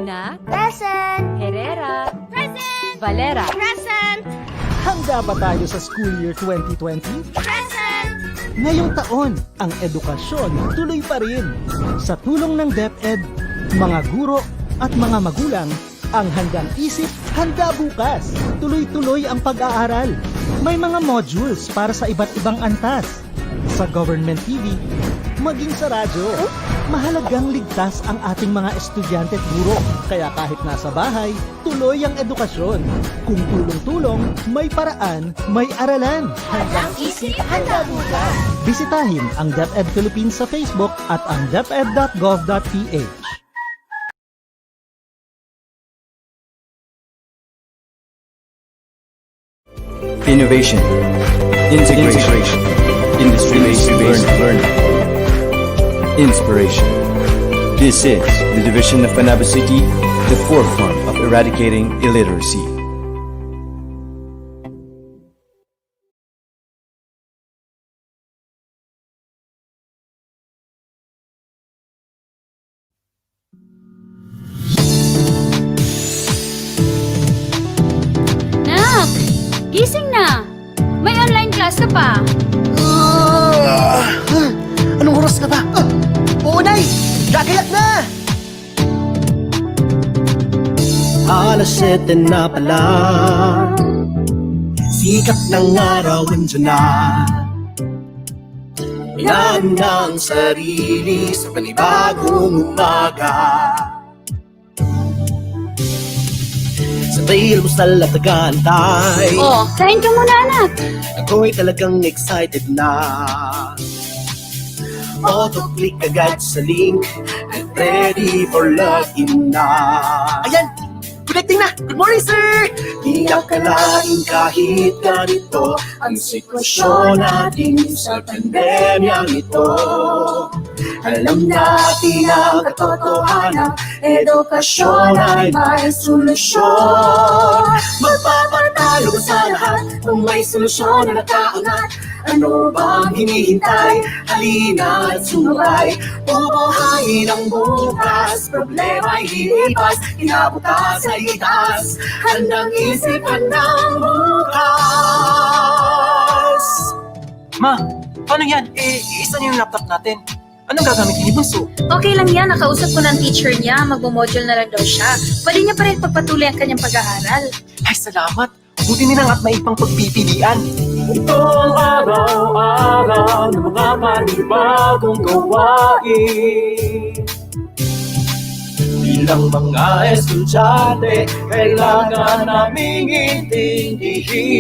Luna, Present! Herrera, Present! Valera. Present! Handa ba tayo sa school year 2020? Present! Ngayong taon, ang edukasyon tuloy pa rin. Sa tulong ng DepEd, mga guro at mga magulang, ang Handang ISIP, handa bukas. Tuloy-tuloy ang pag-aaral. May mga modules para sa iba't ibang antas. Sa government TV, maging sa radyo. Mahalagang ligtas ang ating mga estudyante at guro. Kaya kahit nasa bahay, tuloy ang edukasyon. Kung tulong-tulong, may paraan, may aralan. Handang isip, handa bukas! Bisitahin ang DepEd Philippines sa Facebook at ang deped.gov.ph. Innovation, integration, industry-based learning, inspiration. This is the division of Panabo City, the forefront of eradicating illiteracy. Nak! Gising na! May online class ka pa. Anong oras na ba? Oo, Nay! Gagayak na! Alas 7 na pala, sikat ng araw andyan na. Inahanda ang sarili sa panibagong umaga. Sabay lumusal at nag-aantay. Oh, kain ka muna, anak. Ako'y talagang excited na. Auto-click agad sa link at ready for login na. Ayan! Connecting na! Good morning, sir! Di akalain kahit ganito ang sitwasyon natin sa pandemyang ito. Alam natin ang katotohanan, edukasyon ay may solusyon. Magpapatalo sa lahat kung may solusyon na nakaangat. Ano bang hinihintay? Halina at sumabay. Bubuhayin ang bukas, problema'y lilipas, kinabukas ay itaas. Handang isip, handang bukas. Ma, paano yan? Isa niyo yung laptop natin. Anong gagamitin ni Bunso? Okay lang yan, nakausap ko ng teacher niya. Magmo-module na lang daw siya. Pwede niya pa rin pagpatuloy ang kanyang pag-aaral. Ay, salamat. Buti nilang at may pang pagpipilian. Ito ang araw-araw ng mga panibagong gawain. Bilang mga estudyante, kailangan naming intindihin.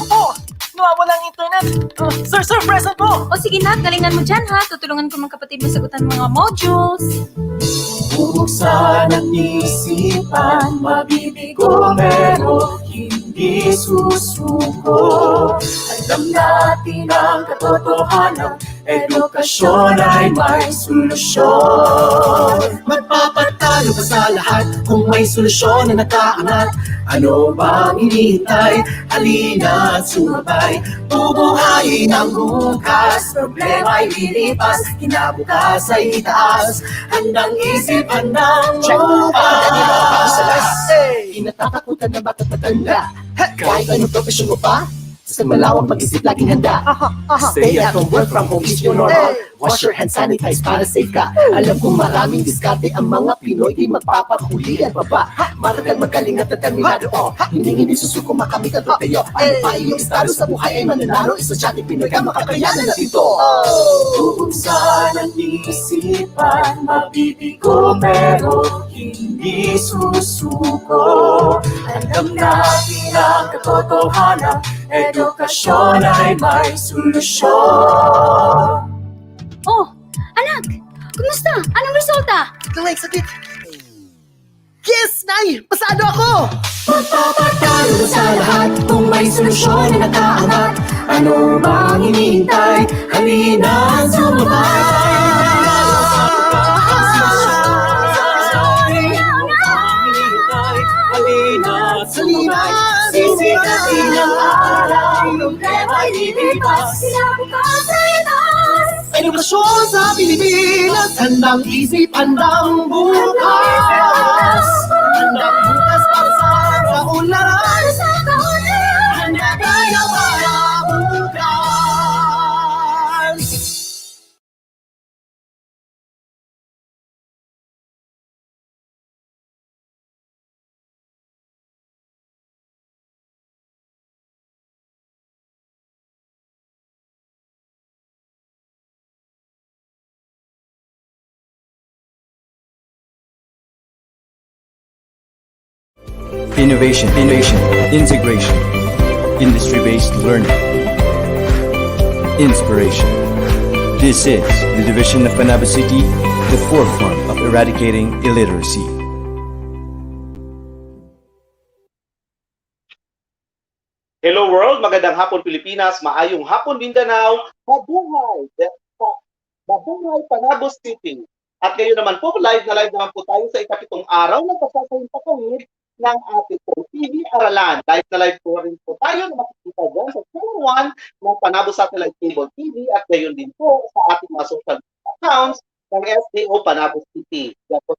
Ako! Nawawala ang internet! Sir, present po! O sige na, galingan mo dyan ha. Tutulungan ko mga kapatid mo sagutan mga modules. Bubuksan ang isipan, mabibigo pero hindi susuko. Alam natin ang katotohanan, edukasyon ay may solusyon. Magpapatalo ka sa lahat kung may solusyon na nakaangat. Ano bang hinihintay? Halina at sumabay. Bubuhayin ang bukas, problema'y lilipas, kinabukas ay itaas. Handang isip, handang bukas. Kinatatakutan na bata't matanda. Kahit anong profesyon mo pa, sa malawang pag-isip laging handa. Stay at home, work from home is your normal. Wash your hands, sanitize para safe ka. Alam kong maraming diskarte ang mga Pinoy, di magpapahuli at baba. Maragal magaling at determinado. Hindi susuko makamit at tayo. Ano pa iyong estado sa buhay ay mananalo. Estudyante Pinoy ka, makakayanan na dito. Bubuksan ang isipan, mabibigo pero hindi susuko. Alam natin ang katotohanan, edukasyon ay may solusyon. Oh, anak! Kumusta? Anong resulta? Kamay, sakit. Yes, Nay! Pasado ako! Magpapatalo sa lahat kung may solusyon na nakaangat. Ano bang hinihintay? Halina at sumabay. Halina at sumabay. Sisikatin ang araw, problema'y lilipas, kinabukas ay itaas. edukasyon sa Pilipinas. Handang isip, handang bukas. Handang bukas para sa kaunlaran. Handa tayo para bukas. Innovation, integration, industry-based learning, inspiration. This is the division of Panabo City, the forefront of eradicating illiteracy. Hello world, magandang hapon Pilipinas, maayong hapon Mindanao, mabuhay Panabo City. At ngayon naman po, live naman po tayo sa ikapitong araw ng pasasayang patawid ng ating TV Aralan. Live na live po rin po tayo na makikita dyan sa channel 1 ng Panabo Satellite Cable TV at gayon din po sa ating mga social media accounts ng SDO Panabo City. Yan po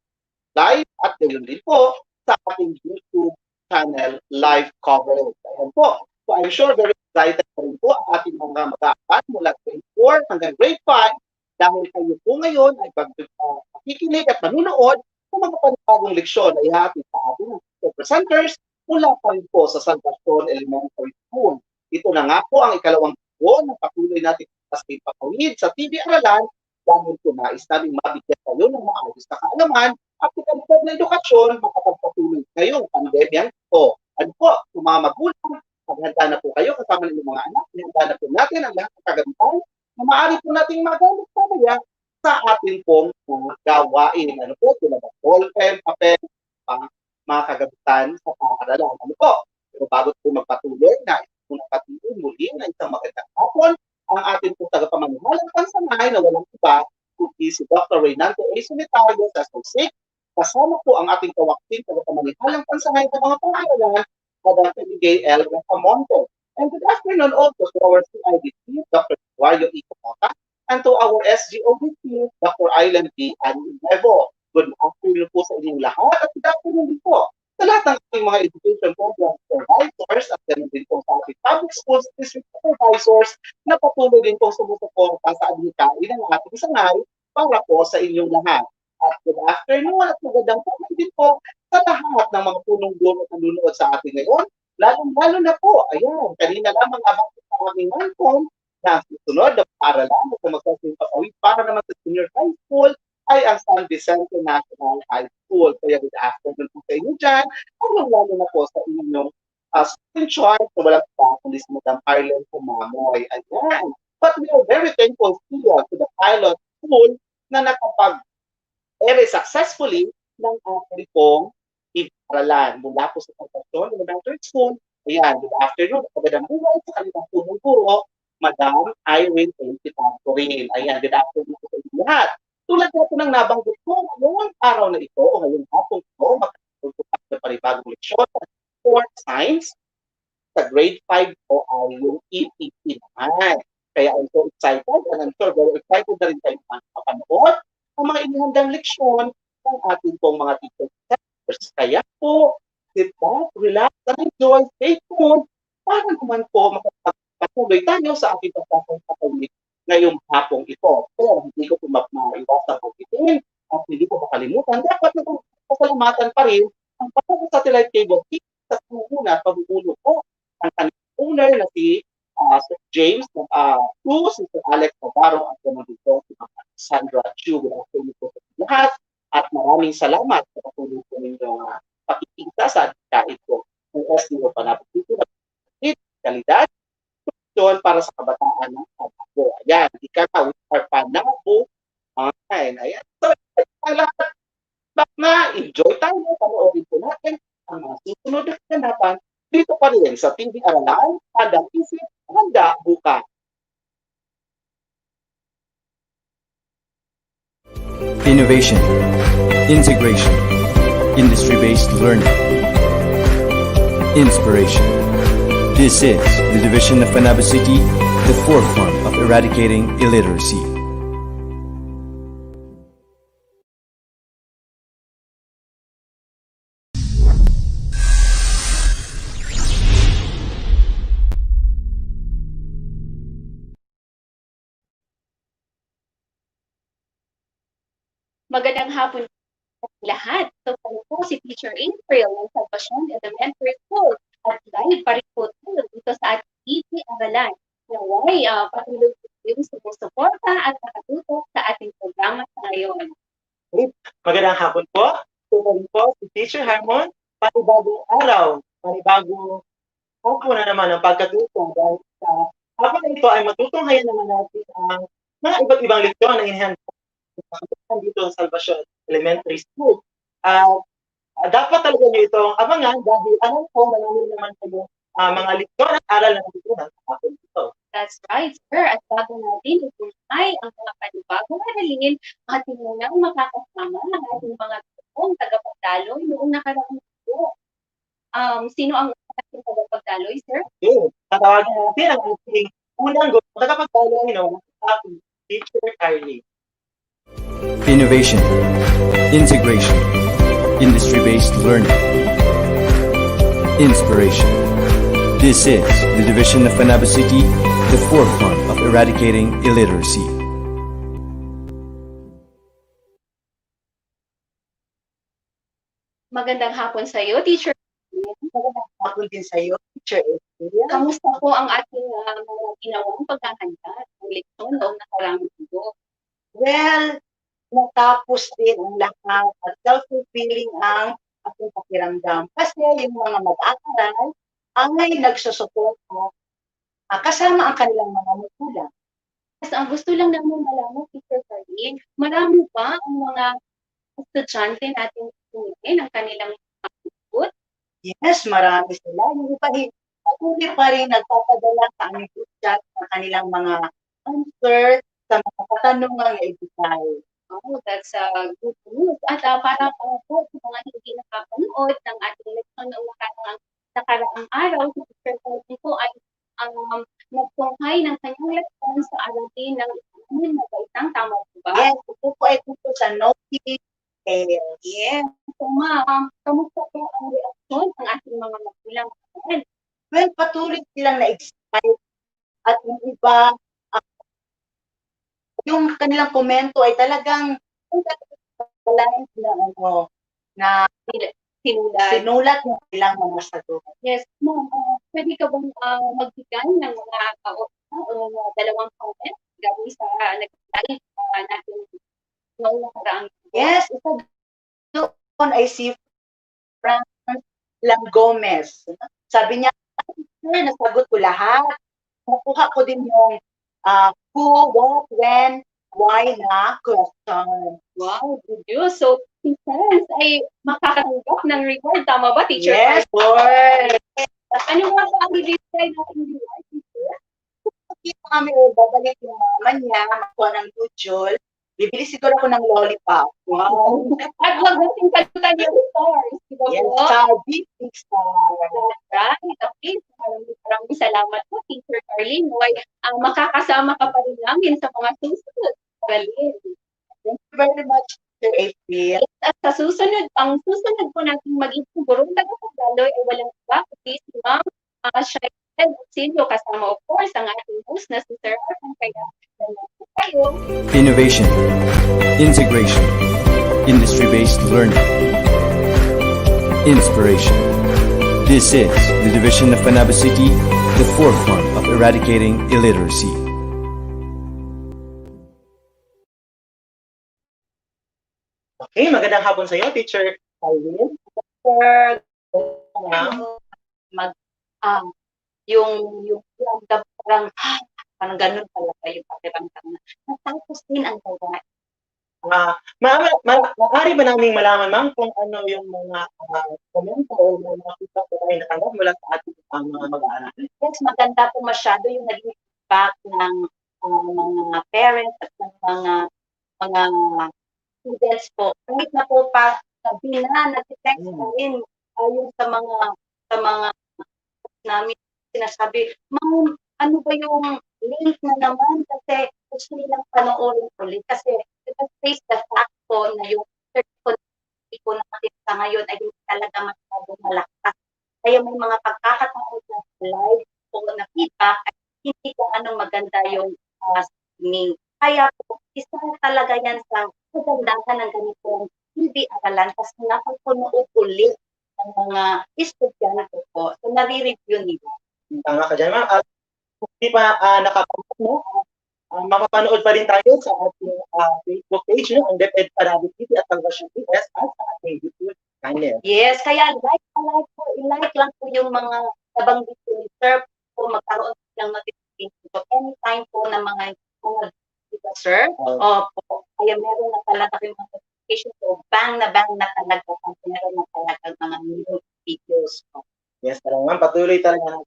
live at gayon din po sa ating YouTube channel live coverage. Ayan po. So I'm sure very excited na rin po ang ating mga mag-aaral mula grade 4 hanggang grade 5 dahil kayo po ngayon ay makikinig at manunood sa mga panibagong leksyon na ihatid sa ating presenters mula pa rin po sa San Pastor Elementary School. Ito na nga po ang ikalawang buwan ng patuloy natin sa pagpapawid sa TV Aralan dahil po nais namin mabigyan kayo ng maayos na kaalaman at kalidad na edukasyon makapagpatuloy ngayong pandemya ito. Ano po, kung mga magulang, maghanda na po kayo kasama ng mga anak, ihanda na po natin ang lahat ng kagamitan na maaari po nating magamit pamaya sa ating pong gawain. Ano po, tulad ng ballpen, papel, mga kagamitan sa paaralan. Ano po? Pero bago po magpatuloy, nais po napatiin muli na isang magandang hapon ang ating pong tagapamanuhalang pansangay na walang iba kundi si Dr. Reynaldo A. Solitario sa Associate. Kasama po ang ating kawakting tagapamanuhalang pansangay ng mga paaralan, Madam Miguel L. Rafamonte. And good afternoon also to our CIDC, Dr. Eduardo E. Camota, and to our SGOBC, Dr. Island B. Annevo. Good afternoon po sa inyong lahat at good afternoon din po sa lahat ng ating mga education program supervisors at ganoon din po sa ating public schools district supervisors na patuloy din po sumusuporta sa adhikain ng ating sangay para po sa inyong lahat. At good afternoon at magandang hapon din po sa lahat ng mga punong dulo at nanunood sa atin ngayon. Lalo na po, ayan, kanina lamang abang sa aming mankom na susunod na paaralan at magsasing papawid para naman sa senior high school ay ang San Vicente National High School. Kaya good afternoon po sa inyo dyan. Lalo na po sa inyong student choice na walang pa kundi si Madam Arlen Pumamoy. Ayan. But we are very thankful still to the pilot school na nakapag-ere successfully ng ating pong Aralan mula po sa Pagkasyon Elementary School. Ayan, good afternoon. Magandang buhay sa kanilang punong guro, Madam Irene Tantorin. Ayan, good afternoon po sa inyo lahat. Tulad na po ng nabanggit ko, ngayong araw na ito, o ngayong hapong ito, magkakatutupak na panibagong leksyon for science sa grade 5 po ay yung EPP naman. Kaya I'm so excited and I'm sure very excited na rin kayo makapanood ang mga inihandang leksyon ng ating pong mga teachers. Kaya po, sit back, relax, and enjoy, stay tuned para naman po makapatuloy tayo sa ating pagkakataon ngayong hapong ito. Pero hindi ko po maiwasang pagkitin at hindi ko makalimutan. Dapat na pasalamatan pa rin ang Panabo Satellite Cable TV sa pag-uuna at pag-uulo po ang kanyang owner na si Sir James Chu, si Sir Alex Navarro at naman dito si Sandra Chu. Good afternoon po sa lahat at maraming salamat sa patuloy po ninyong pakikita sa adhikain ko ng SDO Panabo City na kalidad para sa kabataan ng Panabo. Ayan, ika na, we are Panabo. Ayan. So, lahat, back na, enjoy tayo, panoorin po natin ang mga susunod na kaganapan dito pa rin sa TV Aralan, Handang Isip, Handa Bukas. Innovation, integration, industry-based learning, inspiration. This is the division of Panabo City, the forefront of eradicating illiteracy. Magandang hapon sa lahat. So, kami po si Teacher April ng Salvacion Elementary School at live pa rin po tayo dito sa ating TV Aralan. Naway, patuloy po yung sumusuporta at nakatutok sa ating programa sa ngayon. Magandang hapon po. Tumarin po si Teacher Harmon. Panibagong araw, panibagong hapon na naman ang pagkatuto dahil sa hapon na ito ay matutunghayan naman natin ang mga iba't ibang leksyon na inihanda dito sa Salvacion Elementary School. Dapat talaga nyo itong abangan dahil alam ko marami naman kayo mga leksyon at aral na natutunan sa hapon ito. That's right, sir. At bago natin ituloy ang mga panibagong aralin, ating munang makakasama ng ating mga totoong tagapagdaloy noong nakaraang linggo. Sino ang ating tagapagdaloy, sir? Okay. Tatawagan natin ang ating unang tagapagdaloy ng ating Teacher Carly. Innovation, integration, industry-based learning, inspiration. This is the division of Panabo City, the forefront of eradicating illiteracy. Magandang hapon sa iyo, Teacher. Magandang hapon din sa iyo, Teacher April. Kamusta po ang ating mga ginawang paghahanda ng leksyon noong nakaraang linggo? Well, natapos din ang lahat at self-fulfilling ang aking pakiramdam. Kasi yung mga mag-aaral ay nagsusuporta kasama ang kanilang mga magulang. Yes, ang gusto lang namin malaman, Teacher Carlene, marami ba ang mga estudyante natin tumingin ang kanilang input? Yes, marami sila. Yung iba, patuloy pa rin nagpapadala sa aming group chat ng kanilang mga answer sa mga katanungan na ibigay. Oh, that's good news. At para po sa mga hindi nakapanood ng ating leksyon ng nakaraang araw, si Teacher Carlene po ay nagtunghay ng kanyang leksyon sa aralin ng isang na baitang, tama po ba? Yes, ito po ay tungkol sa notice. Yes. So, ma'am, kamusta po ang reaksyon ng ating mga magulang? Well, patuloy silang na-excite at yung iba, yung kanilang komento ay talagang na sinulat ng ilang mga sagot. Yes, ma'am. Pwede ka bang magbigay ng mga dalawang comment gabi sa nag-live natin noong nakaraang? Yes, ito doon ay si Francis Gomez. Sabi niya, sir, nasagot ko lahat. Nakuha ko din yung who, what, when, why na question. Wow, good news. So, si Franz ay makakatanggap ng reward. Tama ba, Teacher? Yes, boy. Ano nga ba ang i-describe natin reward, Teacher? Kita kami, babalik yung mama niya, makuha ng Google. Bibili siguro ako ng lollipop. Wow. At wag natin kalimutan yung stars. Diba Yes, po? sabi, big star. Right. Okay. Maraming salamat po, Teacher Carlene. Makakasama ka pa rin namin sa mga susunod. Carlene. Thank you very much, Sir April. At sa susunod, ang susunod po natin maging sigurong tagapagdaloy ay walang iba, kundi si Ma'am Shailed Auxilio, kasama of course ang ating host na si Sir Aralan. Kaya salamat po kayo. Innovation, integration, industry-based learning, inspiration. This is the division of Panabo City, the forefront of eradicating illiteracy. Okay, magandang hapon sa iyo, Teacher Carlene. Sir, yung parang ganun talaga yung pakiramdam na natapos din ang gawain. Maaari ba naming malaman, ma'am, kung ano yung mga komento o mga feedback na tayo natanggap mula sa ating mga mag-aaral? Yes, maganda po masyado yung naging feedback ng mga parents at ng mga students po. Kahit na po pa sabi na, nag-text na rin yung sa mga namin sinasabi, ma'am, ano ba yung link na naman? Kasi gusto nilang panoorin ulit. Kasi face the fact po na yung connectivity po natin sa ngayon ay hindi talaga masyadong malakas. Kaya may mga pagkakataon na live po na feedback at hindi gaano maganda yung streaming. Kaya po, isa talaga yan sa kagandahan ng ganitong hindi aralan kasi napapanood ulit ng mga estudyante po. So, nare-review nila. Tama ka dyan, ma'am. At kung hindi pa nakapanood, no, mapapanood pa rin tayo sa ating Facebook page, no, ang DepEd Panabo TV at Salvation PS at sa ating YouTube channel. Yes, kaya i-like lang po yung mga nabanggit ko ni Sir po magkaroon ng notification. So, anytime po ng mga dito, Sir, opo, kaya meron na talaga yung mga notification. So, bang na talaga kung meron na talaga mga new videos. Yes, talaga ma'am. Patuloy talaga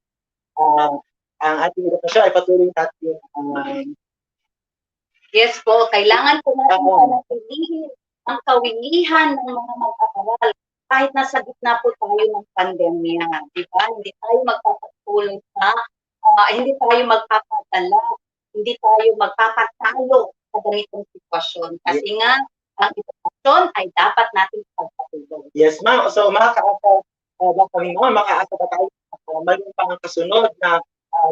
ang ating edukasyon ay patuloy natin yes po, kailangan po natin panatilihin ang kawilihan ng mga mag-aaral kahit nasa gitna po tayo ng pandemya, di ba? Hindi tayo magpapatuloy na, hindi tayo magpapadala, hindi tayo magpapatalo sa ganitong sitwasyon. Kasi nga, ang edukasyon ay dapat natin pagpatuloy. Yes, ma'am. So, makakaasa ba tayo mayroon pang kasunod na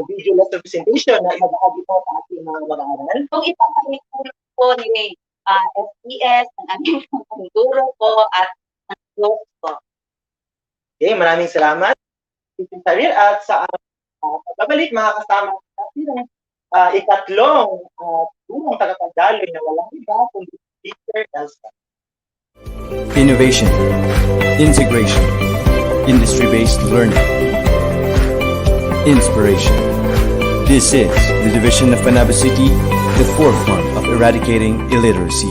video lesson presentation na ibabahagi po sa ating mga mag-aaral? Kung ipapalik po ni SPS, ng aming pagduro po at ng Diyos po. Okay, maraming salamat. At sa pagbabalik, makakasama natin ang ikatlong tulong tagapagdaloy na walang iba kundi Teacher Elsa. Innovation, integration, industry-based learning, inspiration. This is the division of Panabo City, the forefront of eradicating illiteracy.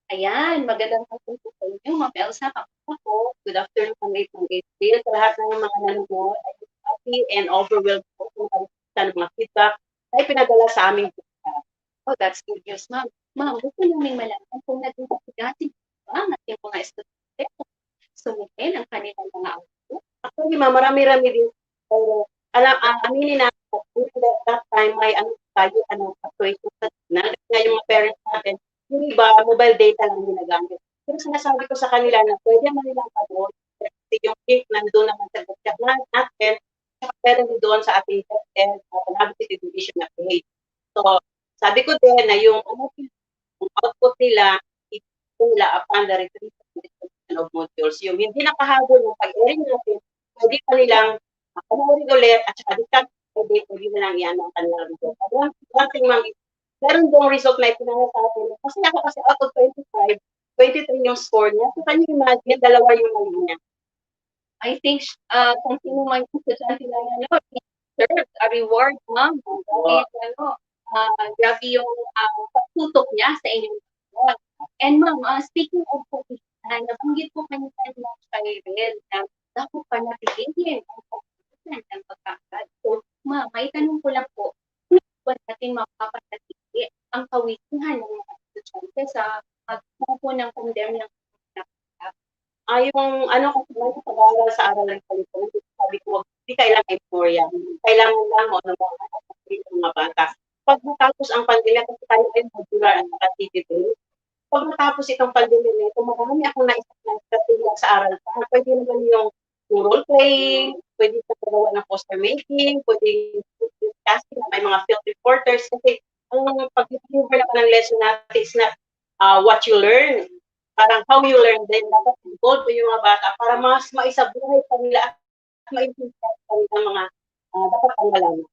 Ayan, magandang hapon po sa inyo, Ma'am Elsa, kamusta po? Good afternoon po ngayon April. Sa lahat ng mga nanonood, ay happy and overwhelmed po kung ng mga feedback ay pinadala sa aming podcast. Oh, that's good news, Ma'am. Ma'am, gusto namin malaman kung naging kapigasin ba ang ating mga estudyante sumigin ang kanilang mga output. Actually, Ma'am, marami-rami din. Pero, aminin natin, that time, may situation sa na yung mga parents natin, yung iba, mobile data lang ginagamit. Pero sinasabi ko sa kanila na pwede man nilang panood. Kasi yung link nandun naman sa chat natin, pwede doon sa ating and Panabo City Division na page. So, sabi ko din na yung output nila, ito nila upon the retribution of modules. Yung hindi nakahabol ng pag-airing natin, pwede pa nilang panoorin ulit at saka discount pwede nilang yan ang kanilang result. One thing, Ma'am, meron doong result na ipinangat sa atin. Kasi ako kasi out of 25, 23 yung score niya. So, can you imagine, dalawa yung mali niya. I think kung sino man yung estudyante na yan, deserves a reward, Ma'am. Grabe yung pagtutok niya sa inyong result. And Ma'am, speaking of position, nabanggit po kanina ni Ma'am Shirel na dapat panatilihin ang pagkakas ng pagkakas. So, Ma'am, may tanong ko lang po, kung ba natin mapapanatili ang kawisihan ng mga estudyante sa pagpupo ng pandemya? Yung kasi may pag-aaral sa Aralan California, sabi ko, hindi kailangan euphoric. Kailangan lang mga bata. Pag matapos ang pandemya, kasi tayo ay modular at naka-TV, pag matapos itong pandemya nito, marami akong naisip na strategy sa aral pa. Pwede naman yung role playing, pwede sa pagawa ng poster making, pwede casting na may mga field reporters. Kasi ang pag-deliver naman ng lesson natin is not what you learn. Parang how you learn din. Dapat involve po yung mga bata para mas maisabuhay pa nila at maintindihan pa nila mga dapat ang malaman.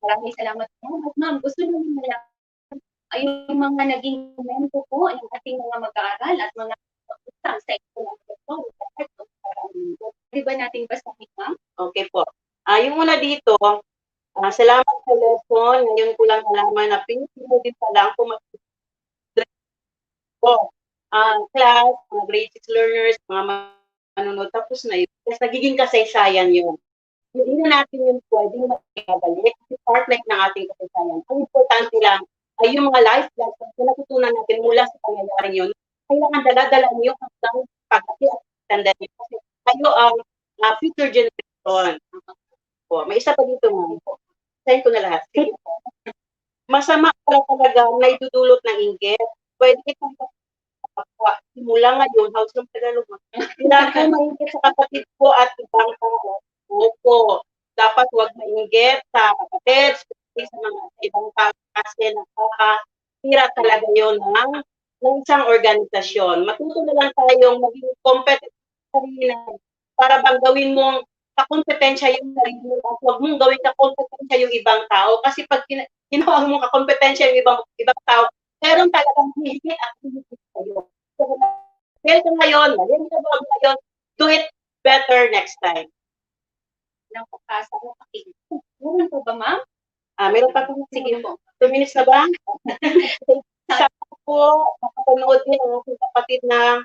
Maraming salamat po. At Ma'am, gusto namin malaman ay yung mga naging komento po ng ating mga mag-aaral at mga pag-usang sa ekonomikon. Di ba natin basahin, Ma'am? Okay po. Yung muna dito, salamat sa lesson. Ngayon ko lang nalaman na pinipili din pala ako class, mga grade 6 learners, mga manunod, tapos na yun. Kasi nagiging kasaysayan yun. Hindi na natin yun pwedeng makikabalik. Kasi part like ng ating kasaysayan. Ang importante lang ay yung mga life lessons na natutunan natin mula sa pangyayaring yun. Kailangan dala-dala niyo hanggang pag-ati at tanda niyo. Kasi kayo ang future generation. May isa pa dito, Ma'am. Send ko na lahat. Masama pala talaga na idudulot ng inggit. Pwede itong simula ngayon, house ng Tagalog. Hindi ako mainggit sa kapatid ko at ibang tao. Opo. Dapat huwag mainggit sa kapatid, sa mga ibang tao kasi nakakahira talaga yun ng isang organisasyon. Matuto na lang tayong maging competitive sa sarili natin para bang gawin mong kakompetensya yung sarili mo at huwag mong gawin kakompetensya yung ibang tao. Kasi pag ginawa mong kakompetensya yung ibang tao, meron talagang hihigit at hihigit sa'yo. So, dahil ka ngayon, do it better next time. Ng pagkasa ng pakikinig. Meron po ba, ma'am? Meron pa kung sige po. 2 minutes na ba? Sa po, nakapanood din ang aking kapatid na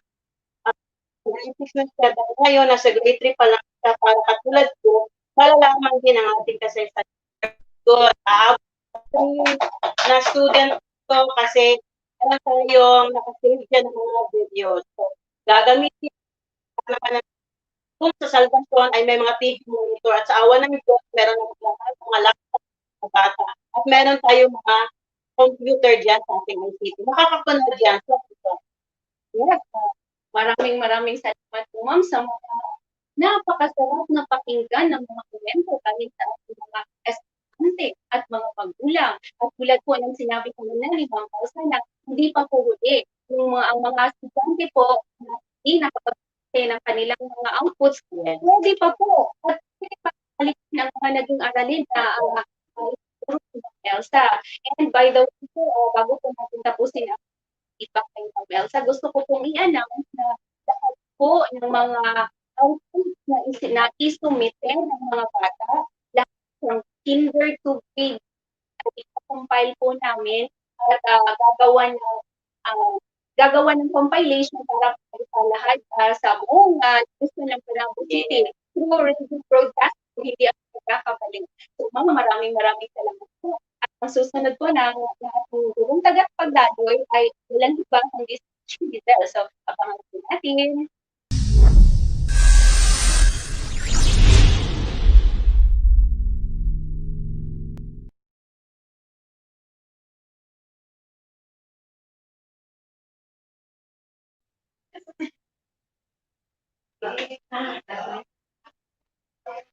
ngayon, nasa grade 3 pa lang siya para katulad ko, malalaman din ang ating kasaysayan. Good. Na student ko kasi meron tayong nakasave dyan ng mga videos. So, gagamitin naman kung sa salvation ay may mga TV monitor at sa awa ng Diyos, meron ng mga laptop na bata. At meron tayong mga computer dyan sa ating ICT. Makakapanood yan. So, Yes. Maraming salamat po, ma'am, sa mga napakasarap na pakinggan ng mga kwento dahil sa ating mga estudyante at mga magulang. At tulad po ng sinabi ko na Ma'am Pausa na hindi pa po huli. Ang mga estudyante po na hindi nakapagpapay ng kanilang mga outputs, pwede pa po. At pwede pa balikin ang mga naging aralin na Elsa. And by the way po, bago po natin tapusin ang feedback kay Ma'am Elsa, gusto ko pong i-announce na lahat po ng mga outputs na isumite ng mga bata, lahat ng kinder to grade, i-compile po namin at gagawa ng compilation para sa lahat sa buong gusto ng Panabo City through radio broadcast, hindi ako magkakabaling. So, mga maraming salamat po. At ang susunod po ng ating gurong tagapagdadoy ay walang iba kundi si Giselle. So, abangan po natin.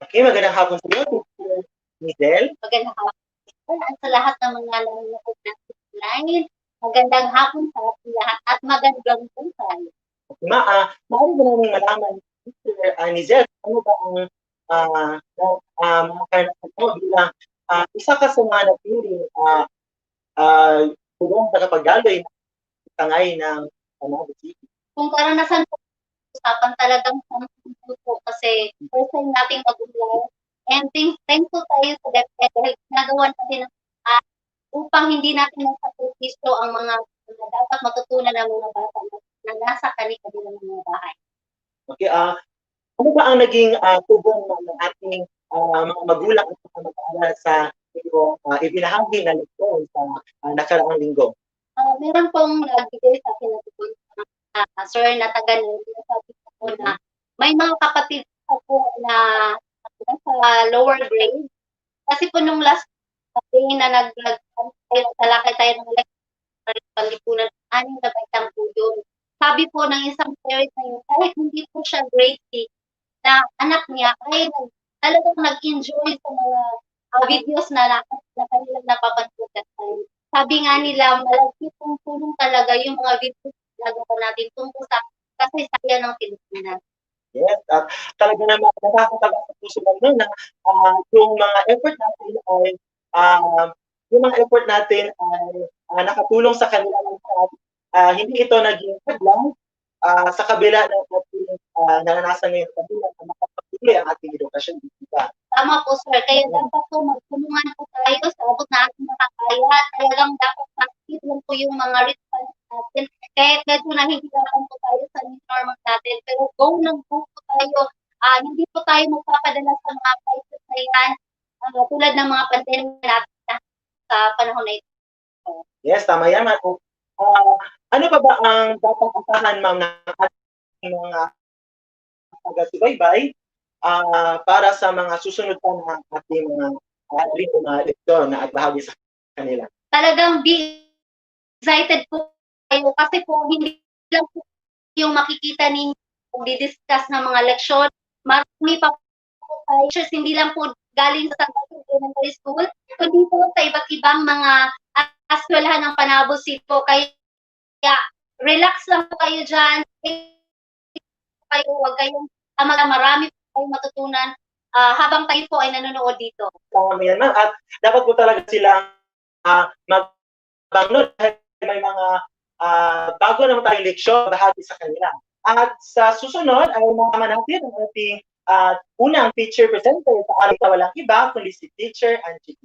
Okay, magandang hapon sa iyo, Giselle. magandang hapon sa lahat ng mga nanonood natin online. Magandang hapon sa ating lahat at magandang buhay. Maaari ba namin malaman, Mr. Giselle, ano ba ang mga karanasan bilang isa ka sa mga napiling tulong tagapagdaloy ng tangay ng Panabo City? Kung karanasan po, usapan talagang po kasi first time nating mag-vlog. And thankful tayo sa DepEd dahil ginagawa natin upang hindi natin masakripisyo ang mga dapat matutunan ng mga bata na nasa kanilang mga bahay. Okay, ano ba ang naging tugon ng ating mga magulang at mga mag-aaral sa ibinahagi na leksyon sa nakaraang linggo? Meron pong nagbigay sa akin na tugon sir na taga-Nandito, sabi ko na may mga kapatid po na nasa lower grade. Kasi po nung last day na naglalakay tayo ng panlipunan, 6 na baitang po yun. Sabi po ng isang parent na yun, kahit hindi po siya grade 6, na anak niya ay talagang nag-enjoy sa mga videos na kanilang napapanood at time. Sabi nga nila, malaki pong tulong talaga yung mga videos na nagawa natin tungkol sa kasaysayan ng Pilipinas. Yes, at talaga naman nakakatawa sa puso lang na yung mga effort natin ay nakatulong sa kanila hindi ito naging hadlang sa kabila ng ating naranasan ngayon sa kanila na makapagtuloy ang ating edukasyon. Tama po sir, kaya dapat po magtulungan po tayo sa abot na ating makakaya. Talagang dapat makikita lang po yung mga response natin. Kahit medyo nahihirapan po tayo sa normal natin, pero go po tayo. Hindi po tayo magpapadala sa mga crisis na yan, tulad ng mga pandemya natin sa panahon na ito. Yes, tama yan. Ano pa ba ang dapat asahan, ma'am, ng ating mga taga-subaybay para sa mga susunod pa ng ating mga leksyon na at bahagi sa kanila? Talagang be excited po tayo kasi po hindi lang po yung makikita ninyo kung di-discuss ng mga leksyon. Marami pa po tayo, hindi lang po galing sa elementary school, ko dito sa iba't ibang mga eskwelahan ng Panabo City po. Kaya relax lang po kayo dyan. Kayo, huwag kayong marami po kayong matutunan habang tayo po ay nanonood dito. Yan, ma'am. At dapat po talaga silang mag-download dahil may mga bago naman tayong leksyon bahagi sa kanila. At sa susunod ay makama natin ang ating unang teacher presenter sa ating walang iba kundi si Teacher Angie.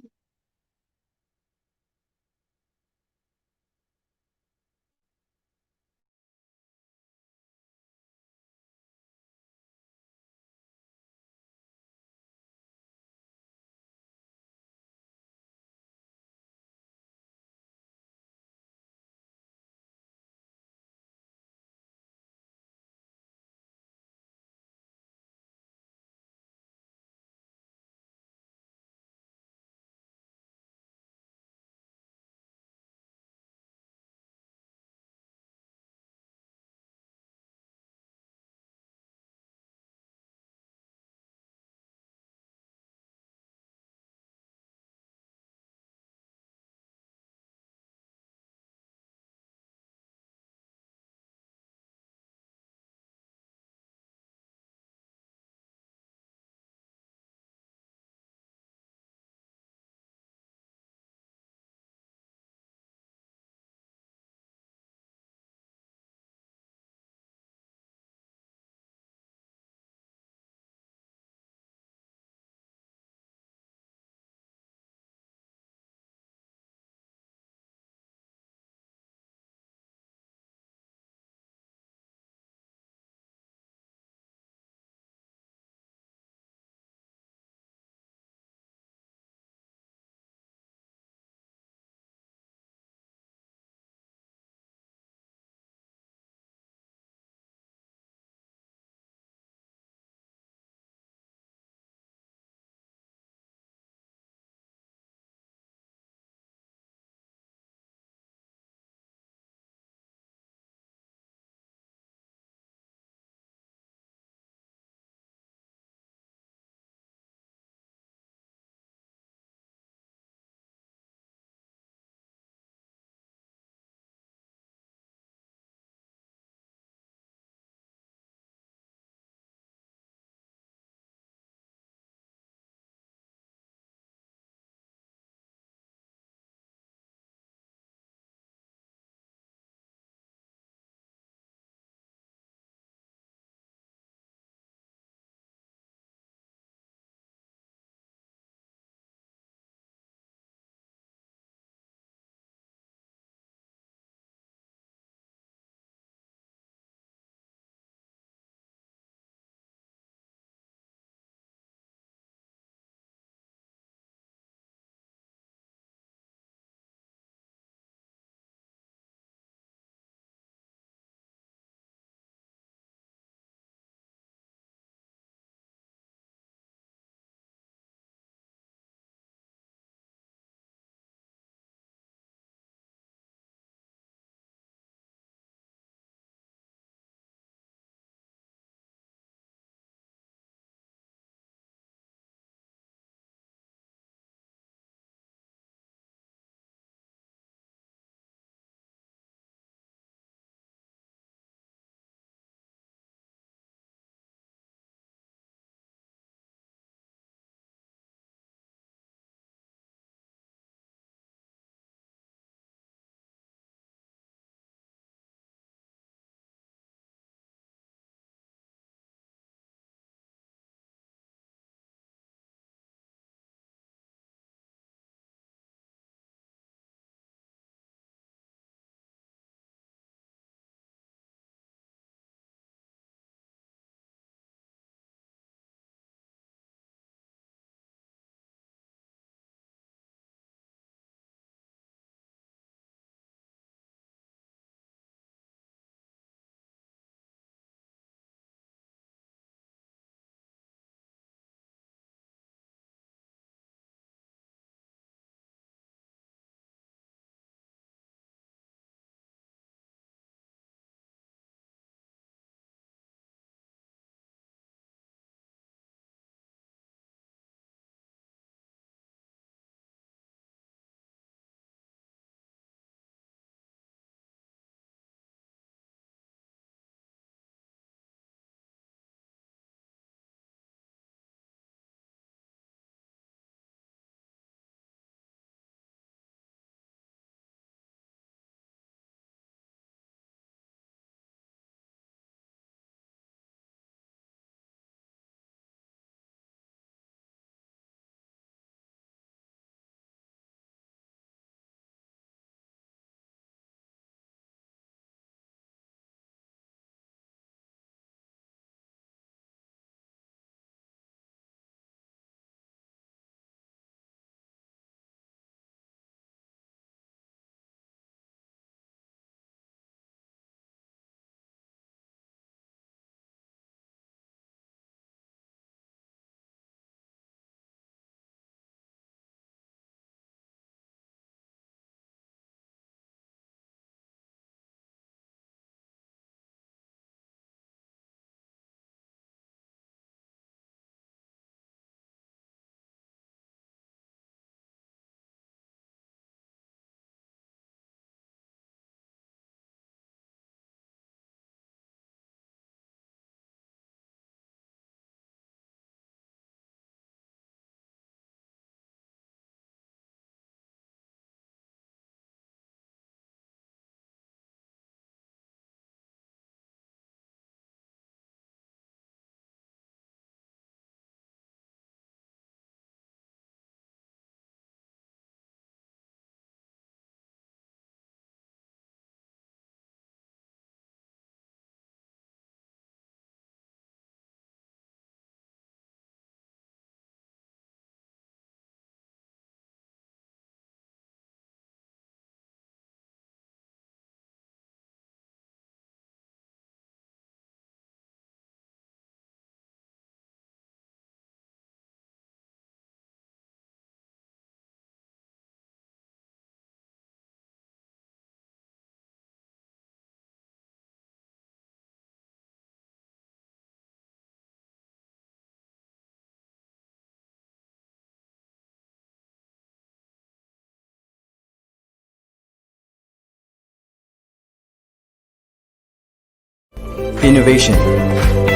innovation,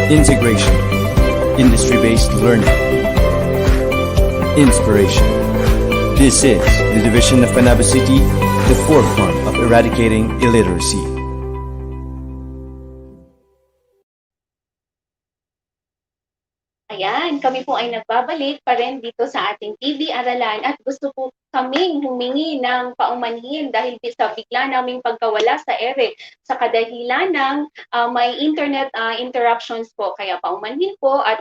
integration, industry-based learning, inspiration. This is the division of Panabo City, the forefront of eradicating illiteracy. Ayan, kami po ay nagbabalik pa rin dito sa ating TV Aralan at gusto po kaming humingi ng paumanhin dahil sa bigla naming pagkawala sa ere sa kadahilan ng may internet interruptions po. Kaya paumanhin po at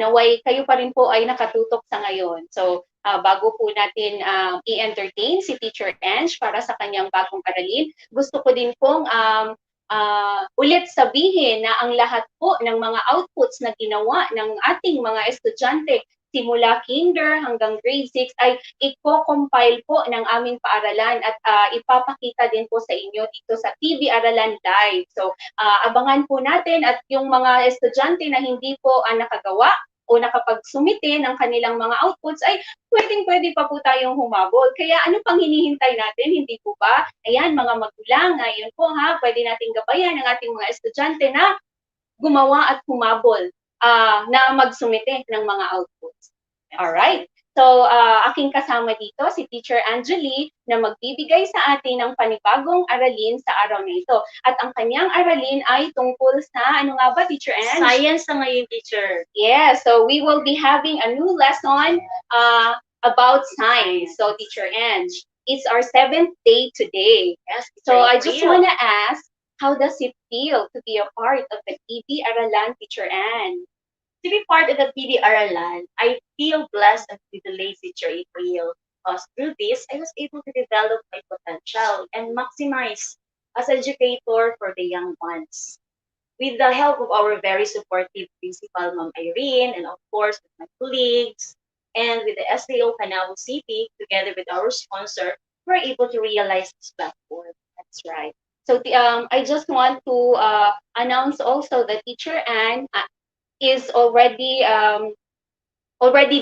naway kayo pa rin po ay nakatutok sa ngayon. So, bago po natin i-entertain si Teacher Ange para sa kanyang bagong aralin, gusto ko din pong ulit sabihin na ang lahat po ng mga outputs na ginawa ng ating mga estudyante simula kinder hanggang grade 6 ay i-compile po ng aming paaralan at ipapakita din po sa inyo dito sa TV Aralan Live. So, abangan po natin at yung mga estudyante na hindi po nakagawa o nakapagsumite ng kanilang mga outputs ay pwedeng-pwede pa po tayong humabol. Kaya ano pang hinihintay natin, hindi po ba? Ayan, mga magulang, ngayon po pwede nating gabayan ang ating mga estudyante na gumawa at humabol na magsumite ng mga outputs. Alright. So, aking kasama dito si Teacher Angeli na magbibigay sa atin ng panibagong aralin sa araw na ito. At ang kanyang aralin ay tungkol sa, ano nga ba, Teacher Ange? Science na ngayon, teacher. Yeah, so we will be having a new lesson about science. So, Teacher Ange, it's our 7th day today. Yes, So, I teacher, just want to ask, how does it feel to be a part of the TV Aralan, Teacher Anne? to be part of the TV Aralan, I feel blessed and privileged, teacher April, because through this, I was able to develop my potential and maximize as educator for the young ones. With the help of our very supportive principal, Ma'am Irene, and of course with my colleagues, and with the SDO Panabo City, together with our sponsor, we're able to realize this platform. That's right. So I just want to announce also that Teacher Anne is already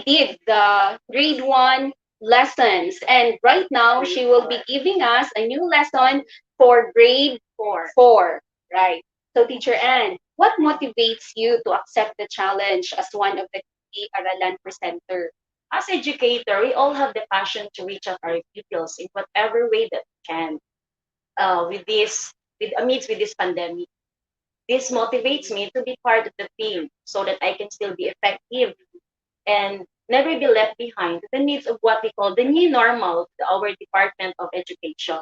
did the grade 1 lessons, and right now she will be giving us a new lesson for grade 4. Right. So Teacher Anne, what motivates you to accept the challenge as one of the TV Aralan presenter? As educator, we all have the passion to reach out our pupils in whatever way that we can. Amidst this pandemic, this motivates me to be part of the team so that I can still be effective and never be left behind to the needs of what we call the new normal to our Department of Education.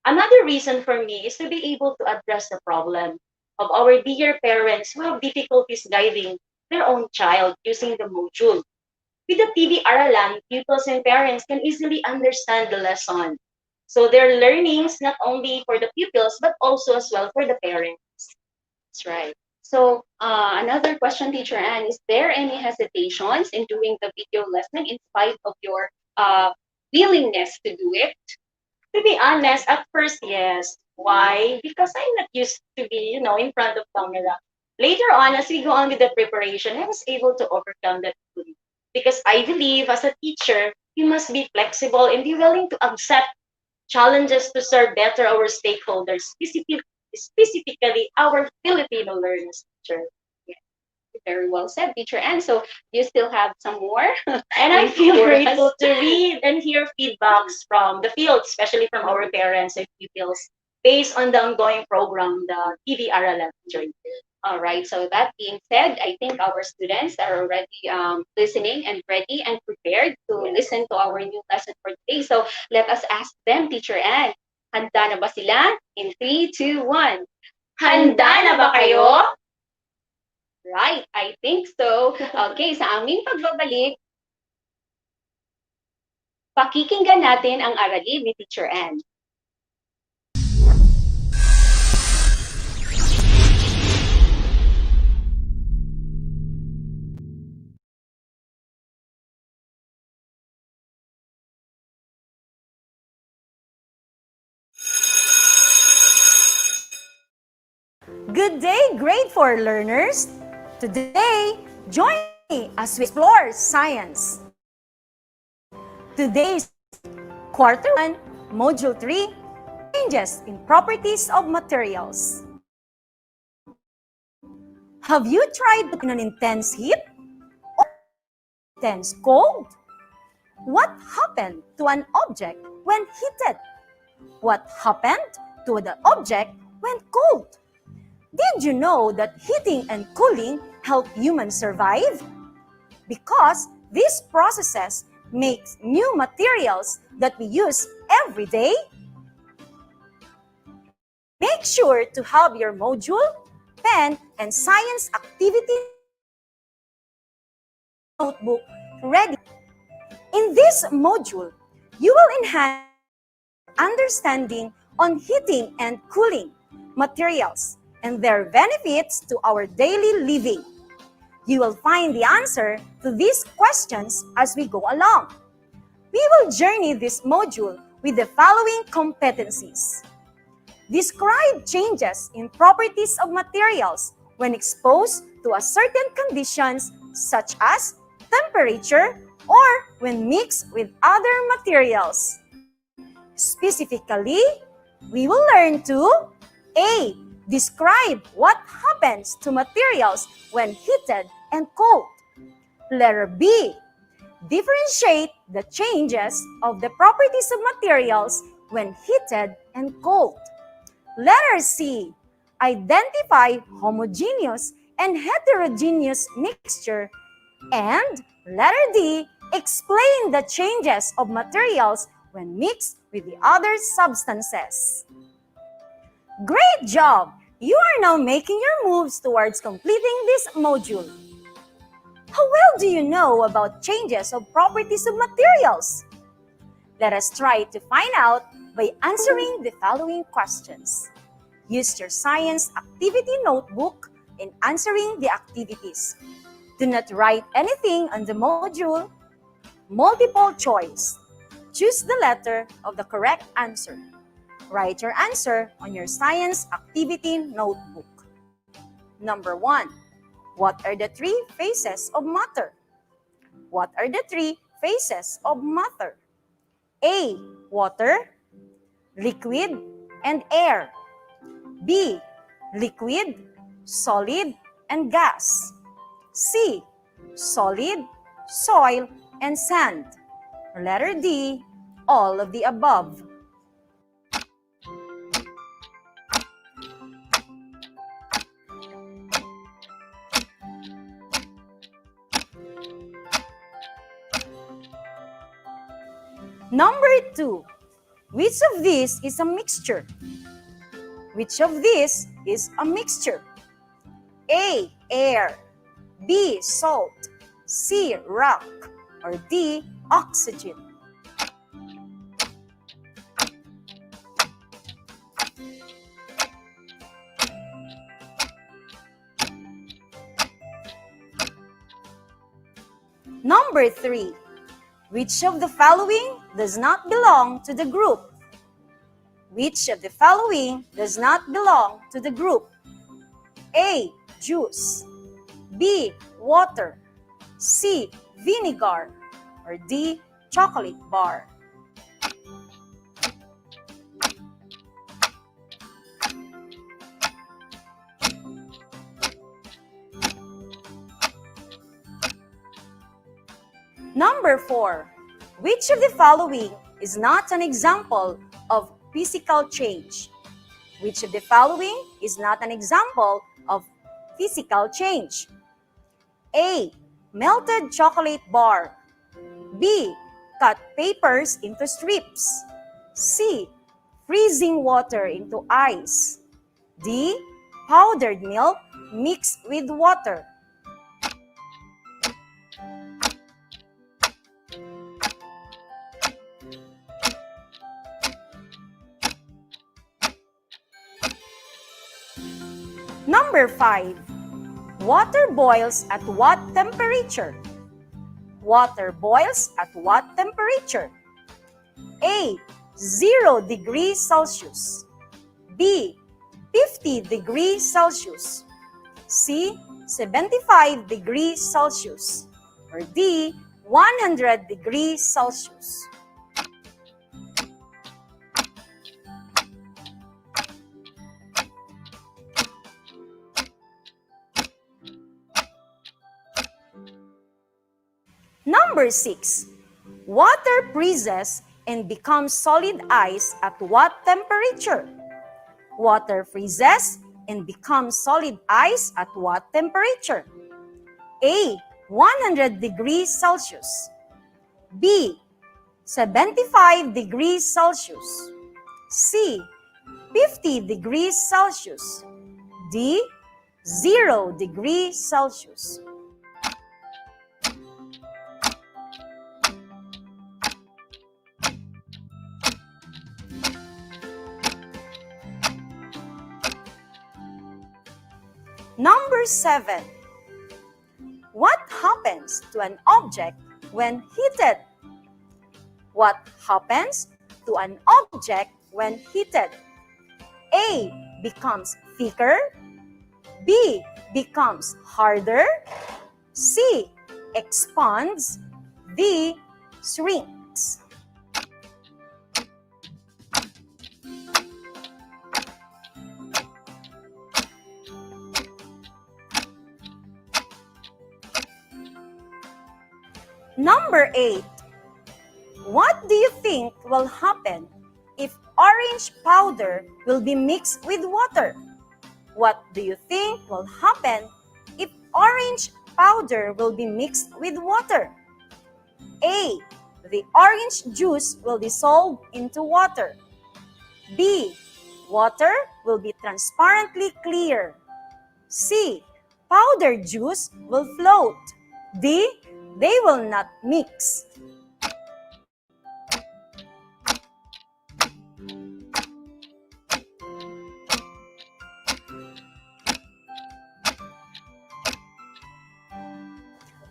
Another reason for me is to be able to address the problem of our dear parents who have difficulties guiding their own child using the module. With the TV Aralan, pupils and parents can easily understand the lesson. So their learnings not only for the pupils but also as well for the parents. That's right. So another question, Teacher Anne, is there any hesitations in doing the video lesson in spite of your willingness to do it? To be honest, at first, yes. Why? Because I'm not used to be, in front of camera. Later on, as we go on with the preparation, I was able to overcome that fully. Because I believe as a teacher, you must be flexible and be willing to accept challenges to serve better our stakeholders, specifically our Filipino learners, teacher. Yeah. Very well said, Teacher Anne. So you still have some more? And I feel grateful to read and hear feedbacks from the field, especially from our parents and pupils, based on the ongoing program, the TV Aralan. All right. So that being said, I think our students are already listening and ready and prepared to listen to our new lesson for today. So let us ask them, Teacher Anne, handa na ba sila? In 3, 2, 1. Handa na ba kayo? Right, I think so. Okay, sa aming pagbabalik, pakikinggan natin ang aralin ni Teacher Anne. Good day, grade 4 learners! Today, join me as we explore science. Today's Quarter 1, Module 3, Changes in Properties of Materials. Have you tried in an intense heat or intense cold? What happened to an object when heated? What happened to the object when cold? Did you know that heating and cooling help humans survive? Because these processes make new materials that we use every day. Make sure to have your module, pen, and science activity notebook ready. In this module, you will enhance understanding on heating and cooling materials and their benefits to our daily living. You will find the answer to these questions as we go along. We will journey this module with the following competencies. Describe changes in properties of materials when exposed to a certain conditions such as temperature or when mixed with other materials. Specifically, we will learn to A. Describe what happens to materials when heated and cold. Letter B. Differentiate the changes of the properties of materials when heated and cold. Letter C. Identify homogeneous and heterogeneous mixture. And letter D. Explain the changes of materials when mixed with the other substances. Great job! You are now making your moves towards completing this module. How well do you know about changes of properties of materials? Let us try to find out by answering the following questions. Use your science activity notebook in answering the activities. Do not write anything on the module. Multiple choice. Choose the letter of the correct answer. Write your answer on your science activity notebook. Number 1. What are the 3 phases of matter? What are the 3 phases of matter? A. Water, liquid, and air. B. Liquid, solid, and gas. C. Solid, soil, and sand. Letter D. All of the above. Number 2. Which of these is a mixture? Which of these is a mixture? A. Air. B. Salt. C. Rock. Or D. Oxygen. Number 3. Which of the following does not belong to the group? Which of the following does not belong to the group? A. Juice. B. Water. C. Vinegar. Or D. Chocolate bar. Number 4. Which of the following is not an example of physical change? Which of the following is not an example of physical change? A. Melted chocolate bar. B. Cut papers into strips. C. Freezing water into ice. D. Powdered milk mixed with water. Number 5. Water boils at what temperature? Water boils at what temperature? A. 0 degrees Celsius. B. 50 degrees Celsius. C. 75 degrees Celsius. Or D. 100 degrees Celsius. Number 6. Water freezes and becomes solid ice at what temperature? Water freezes and becomes solid ice at what temperature? A. 100 degrees Celsius. B. 75 degrees Celsius. C. 50 degrees Celsius. D. 0 degrees Celsius. Number 7. What happens to an object when heated? What happens to an object when heated? A. Becomes thicker. B. Becomes harder. C. Expands. D. Shrinks. Number 8. What do you think will happen if orange powder will be mixed with water? What do you think will happen if orange powder will be mixed with water? A. The orange juice will dissolve into water. B. Water will be transparently clear. C. Powdered juice will float. D. They will not mix.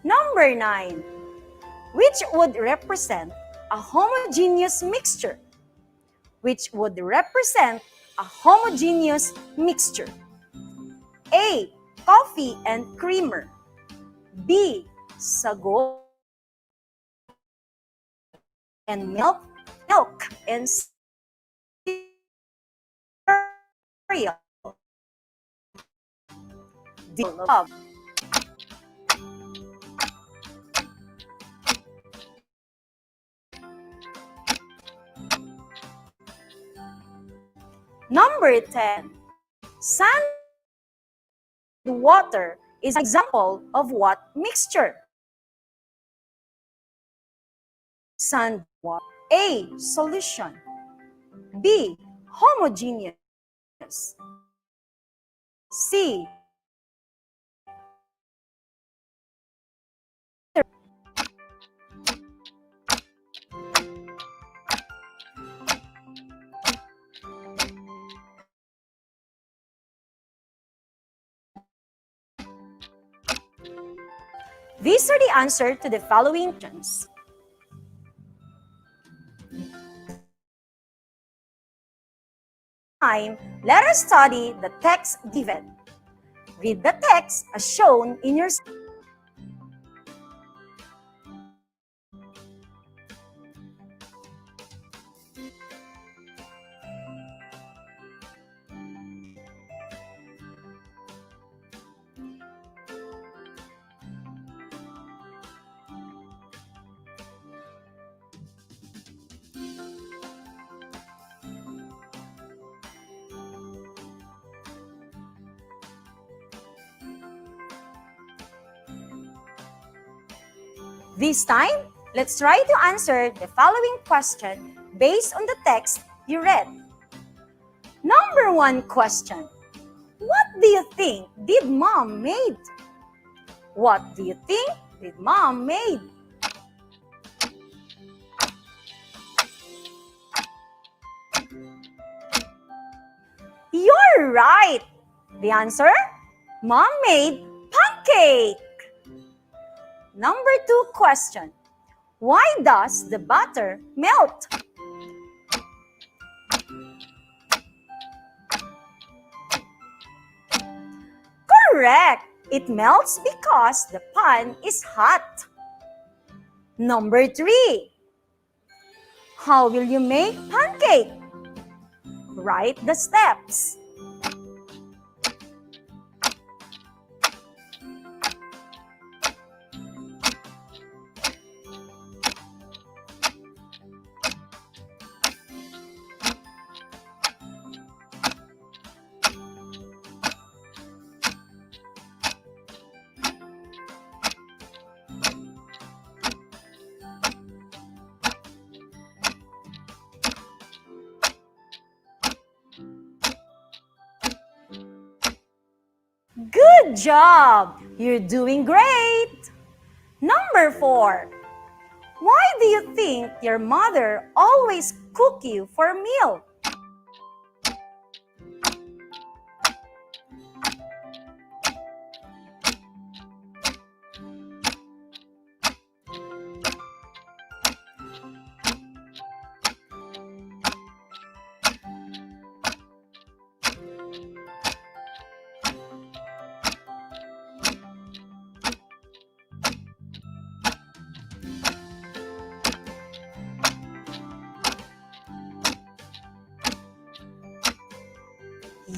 Number 9. Which would represent a homogeneous mixture? Which would represent a homogeneous mixture? A. Coffee and creamer. B. Sago and milk and cereal. D. Love. Number 10. Sand and water is an example of what mixture? Sand water. A. Solution. B. Homogeneous. C. These are the answers to the following questions. Let us study the text given. Read the text as shown in your This time, let's try to answer the following question based on the text you read. Number 1 question. What do you think did Mom made? What do you think did Mom made? You're right! The answer? Mom made pancake! Number 2 question. Why does the butter melt? Correct! It melts because the pan is hot. Number 3. How will you make pancake? Write the steps. Good job! You're doing great! Number 4. Why do you think your mother always cook you for a meal?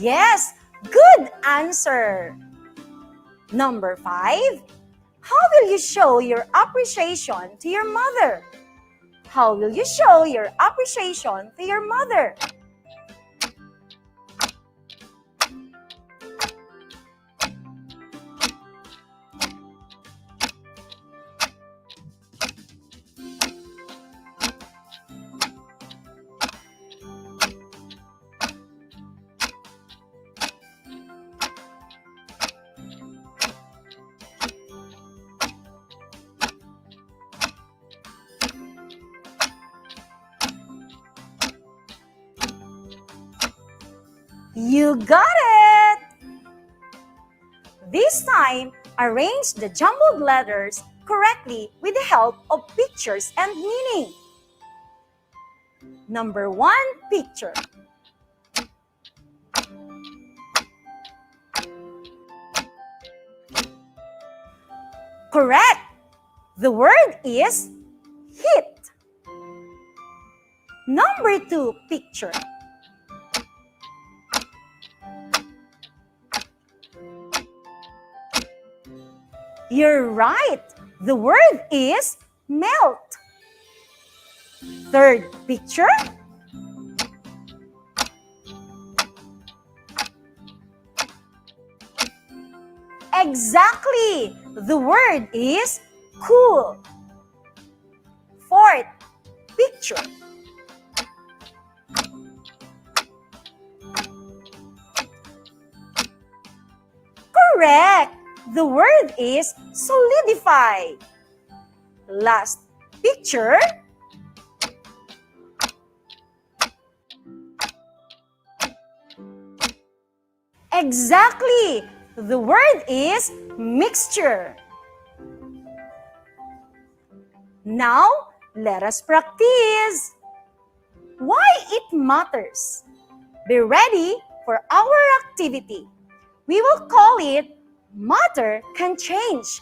Yes, good answer. Number 5. How will you show your appreciation to your mother? How will you show your appreciation to your mother? You got it! This time, arrange the jumbled letters correctly with the help of pictures and meaning. Number 1 picture. Correct! The word is hit. Number 2 picture. You're right. The word is melt. Third picture. Exactly. The word is cool. Fourth picture. Correct. The word is solidify. Last picture. Exactly. The word is mixture. Now, let us practice. Why it matters. Be ready for our activity. We will call it Matter Can Change.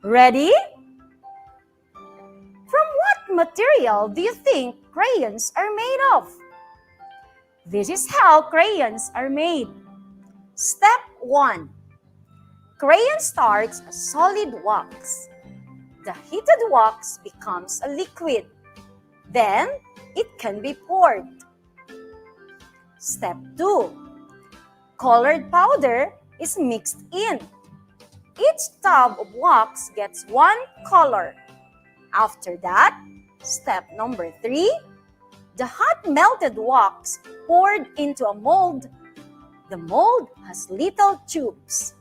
Ready? From what material do you think crayons are made of? This is how crayons are made. Step 1. Crayon starts as solid wax. The heated wax becomes a liquid. Then, it can be poured. Step 2. Colored powder is mixed in. Each tub of wax gets one color. After that, step number 3, the hot melted wax poured into a mold. The mold has little tubes.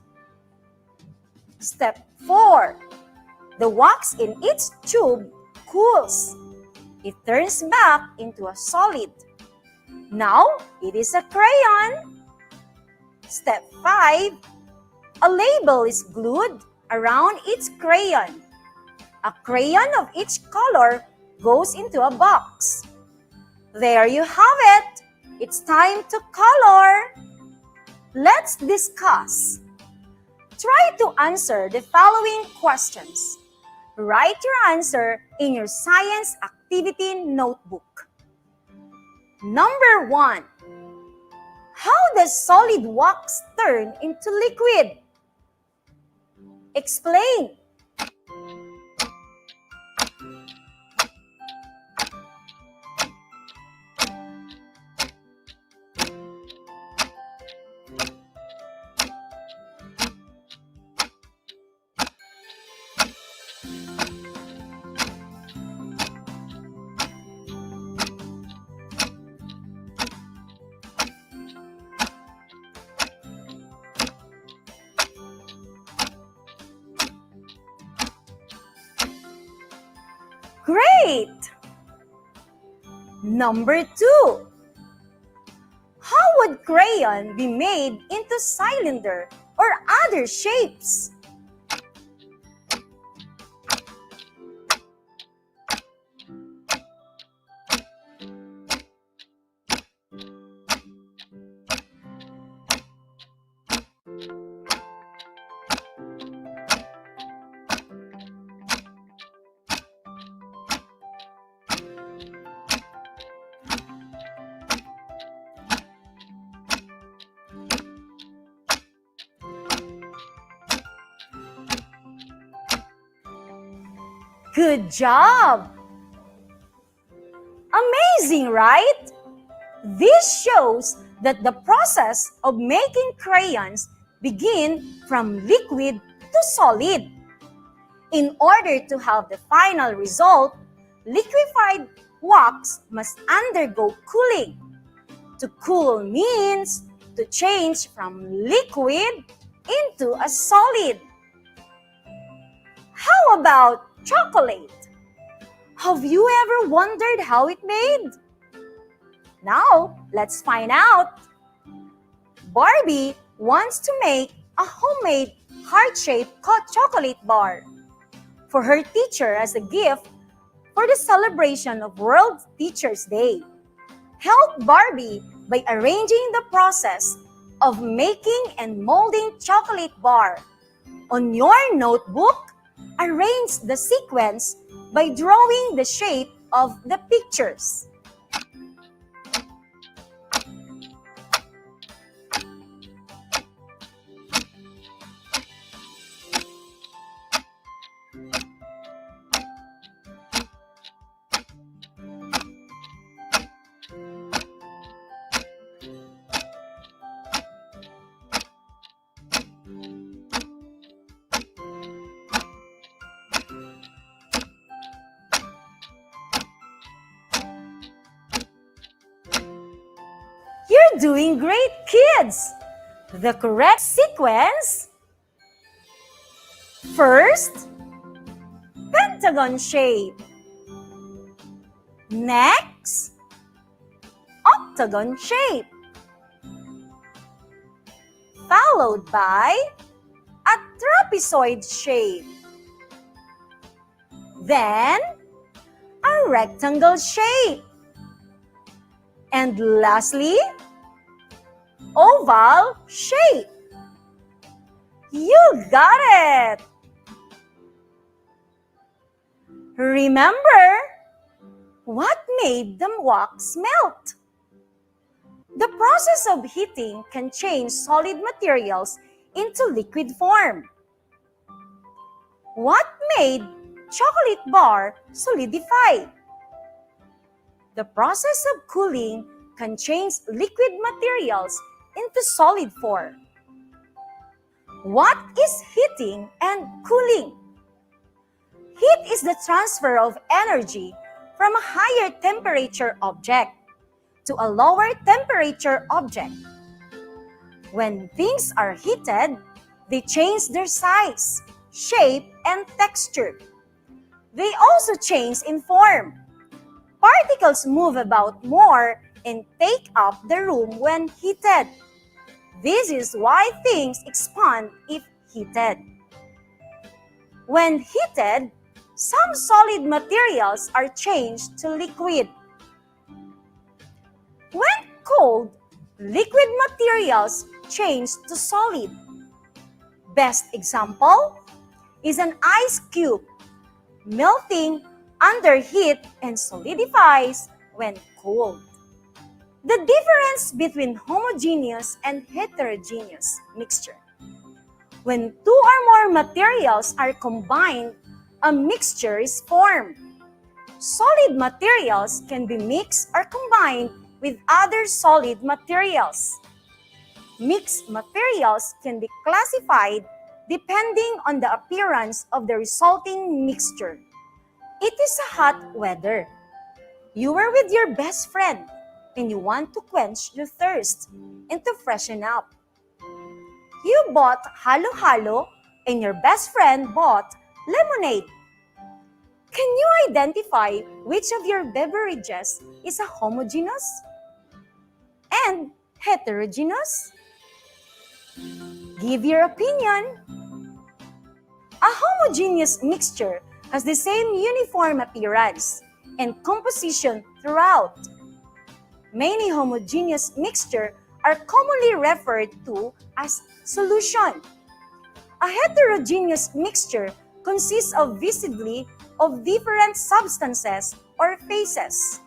Step 4, the wax in each tube cools. It turns back into a solid. Now, it is a crayon. Step 5, a label is glued around each crayon. A crayon of each color goes into a box. There you have it. It's time to color. Let's discuss. Try to answer the following questions. Write your answer in your science activity notebook. Number 1. How does solid wax turn into liquid? Explain. Great! Number 2. How would crayon be made into cylinder or other shapes? Good job! Amazing, right? This shows that the process of making crayons begin from liquid to solid. In order to have the final result, liquefied wax must undergo cooling. To cool means to change from liquid into a solid. How about chocolate? Have you ever wondered how it made? Now, let's find out. Barbie wants to make a homemade heart-shaped chocolate bar for her teacher as a gift for the celebration of World Teachers' Day. Help Barbie by arranging the process of making and molding chocolate bar. On your notebook, arrange the sequence by drawing the shape of the pictures. You're doing great, kids! The correct sequence: first, pentagon shape. Next, octagon shape. Followed by a trapezoid shape. Then, a rectangle shape. And lastly, oval shape. You got it! Remember, what made the wax melt? The process of heating can change solid materials into liquid form. What made chocolate bar solidify? The process of cooling can change liquid materials into solid form. What is heating and cooling? Heat is the transfer of energy from a higher temperature object to a lower temperature object. When things are heated, they change their size, shape, and texture. They also change in form. Particles move about more and take up the room when heated. This is why things expand if heated. When heated, some solid materials are changed to liquid. When cold, liquid materials change to solid. Best example is an ice cube melting under heat and solidifies when cold. The difference between homogeneous and heterogeneous mixture. When two or more materials are combined, a mixture is formed. Solid materials can be mixed or combined with other solid materials. Mixed materials can be classified depending on the appearance of the resulting mixture. It is a hot weather. You were with your best friend and you want to quench your thirst and to freshen up. You bought halo-halo and your best friend bought lemonade. Can you identify which of your beverages is a homogeneous and heterogeneous? Give your opinion. A homogeneous mixture has the same uniform appearance and composition throughout. Many homogeneous mixtures are commonly referred to as solution. A heterogeneous mixture consists of visibly of different substances or phases.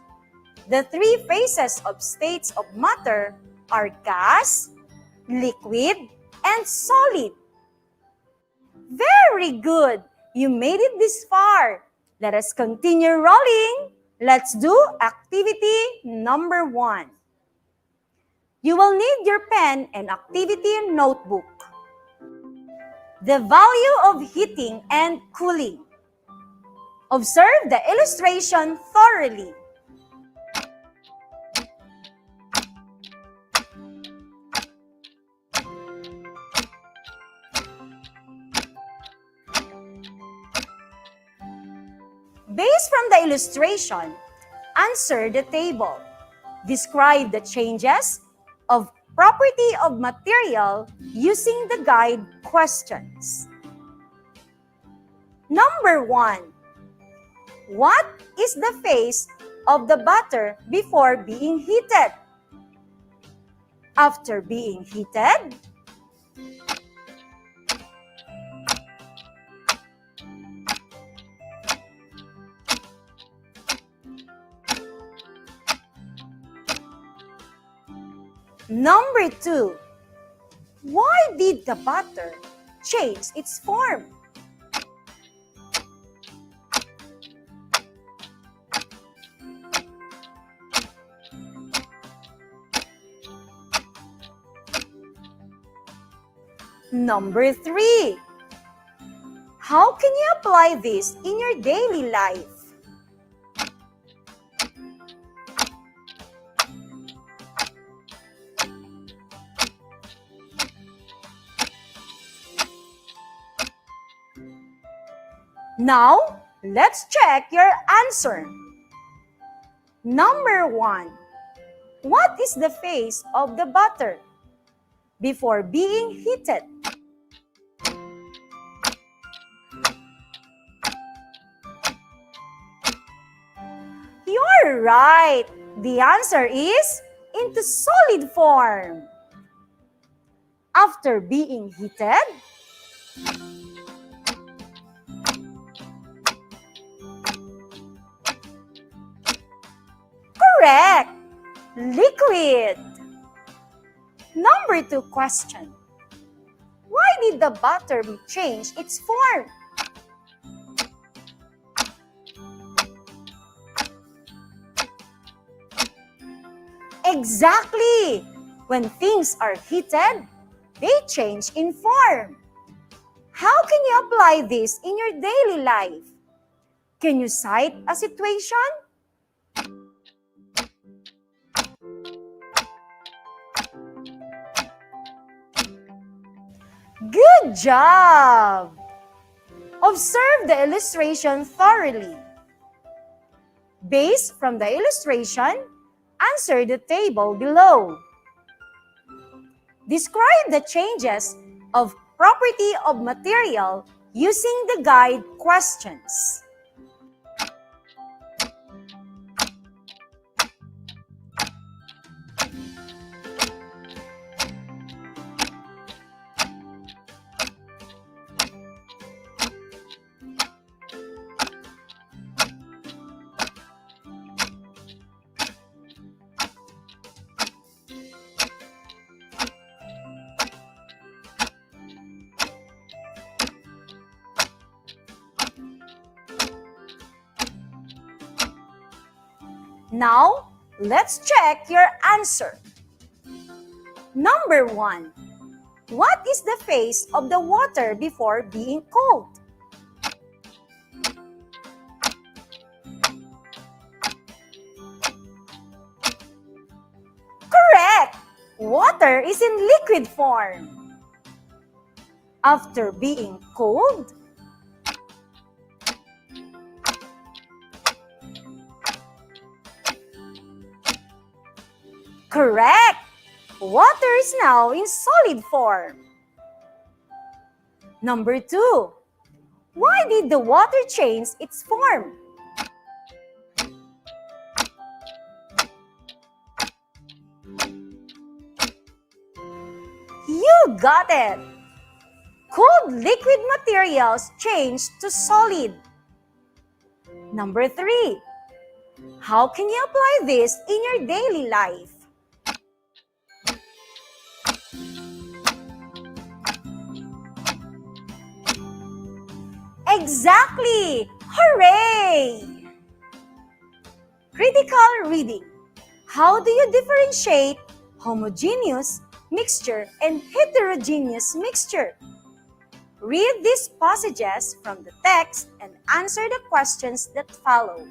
The three phases of states of matter are gas, liquid, and solid. Very good! You made it this far. Let us continue rolling. Let's do activity number 1. You will need your pen and activity notebook. The value of heating and cooling. Observe the illustration thoroughly. Based from the illustration, answer the table. Describe the changes of property of material using the guide questions. Number 1. What is the phase of the butter before being heated? After being heated? Number 2. Why did the butter change its form? Number 3. How can you apply this in your daily life? Now, let's check your answer. Number 1. What is the phase of the butter before being heated? You're right. The answer is into solid form. After being heated, correct. Liquid. Number 2 question. Why did the butter change its form? Exactly. When things are heated, they change in form. How can you apply this in your daily life? Can you cite a situation? Good job! Observe the illustration thoroughly. Based from the illustration, answer the table below. Describe the changes of property of material using the guide questions. Now, let's check your answer. Number 1. What is the phase of the water before being cold? Correct! Water is in liquid form. After being cold, Correct! Water is now in solid form. Number 2. Why did the water change its form? You got it! Cold liquid materials change to solid. Number 3. How can you apply this in your daily life? Exactly! Hooray! Critical reading. How do you differentiate homogeneous mixture and heterogeneous mixture? Read these passages from the text and answer the questions that follow.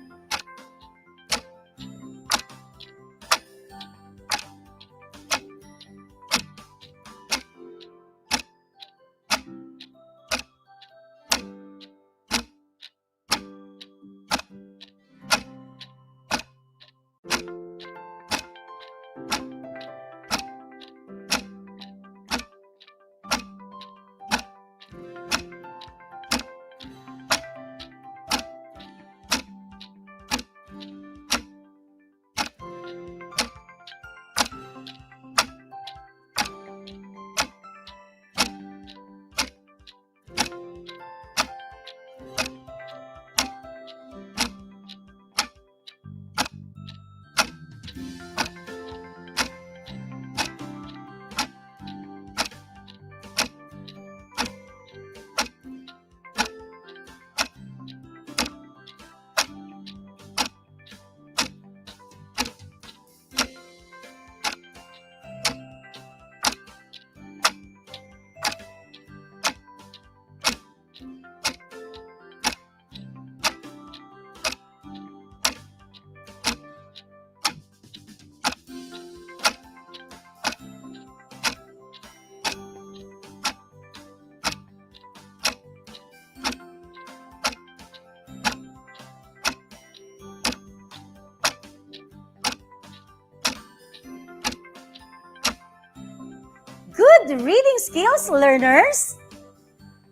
Good reading skills, learners!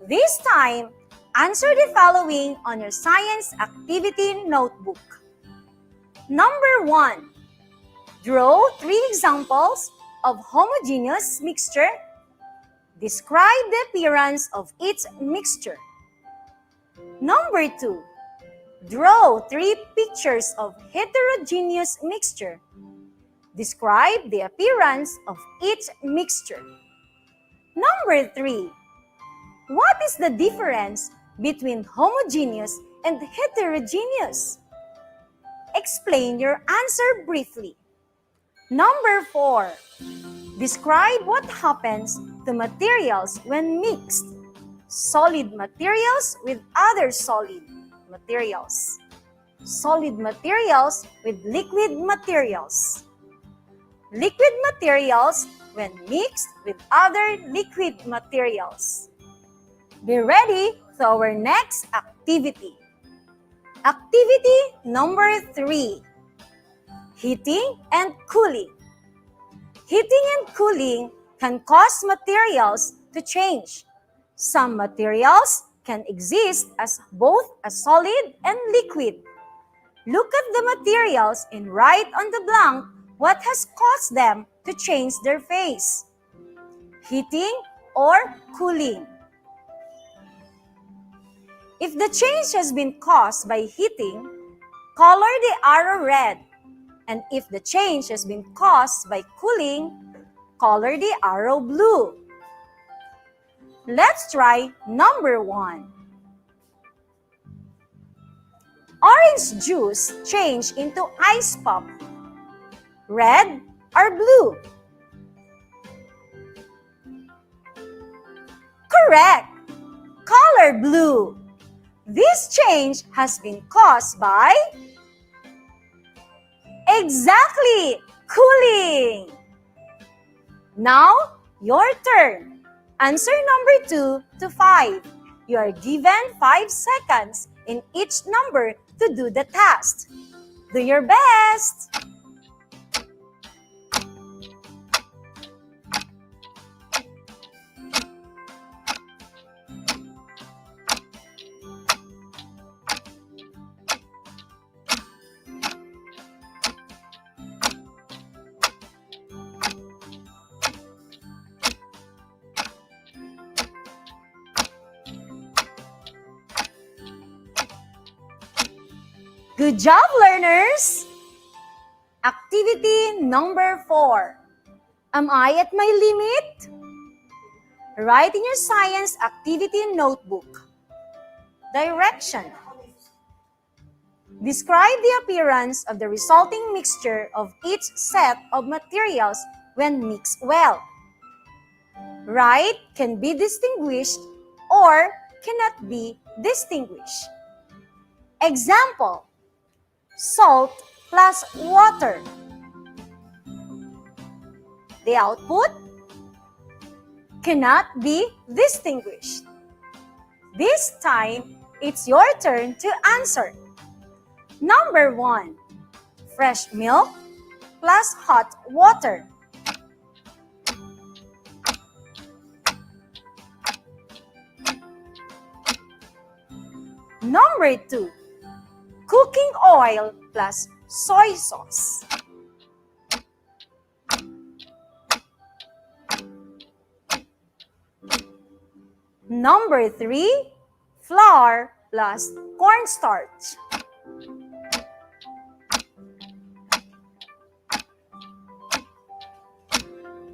This time, answer the following on your science activity notebook. Number 1. Draw 3 examples of homogeneous mixture. Describe the appearance of each mixture. Number 2. Draw 3 pictures of heterogeneous mixture. Describe the appearance of each mixture. Number 3. What is the difference between homogeneous and heterogeneous? Explain your answer briefly. Number 4. Describe what happens to materials when mixed. Solid materials with other solid materials. Solid materials with liquid materials. Liquid materials when mixed with other liquid materials. Be ready to our next activity. Activity number 3. Heating and cooling. Heating and cooling can cause materials to change. Some materials can exist as both a solid and liquid. Look at the materials and write on the blank what has caused them to change their phase. Heating or cooling. If the change has been caused by heating, color the arrow red. And if the change has been caused by cooling, color the arrow blue. Let's try number 1. Orange juice change into ice pop. Red or blue? Correct! Color blue. This change has been caused by... Exactly! Cooling! Now, your turn. Answer number 2 to 5. You are given 5 seconds in each number to do the task. Do your best! Good job, learners! Activity number 4. Am I at my limit? Write in your science activity notebook. Direction. Describe the appearance of the resulting mixture of each set of materials when mixed well. Right can be distinguished or cannot be distinguished. Example, salt plus water. The output cannot be distinguished. This time, it's your turn to answer. Number 1, fresh milk plus hot water. Number 2, cooking oil plus soy sauce. Number 3, flour plus cornstarch.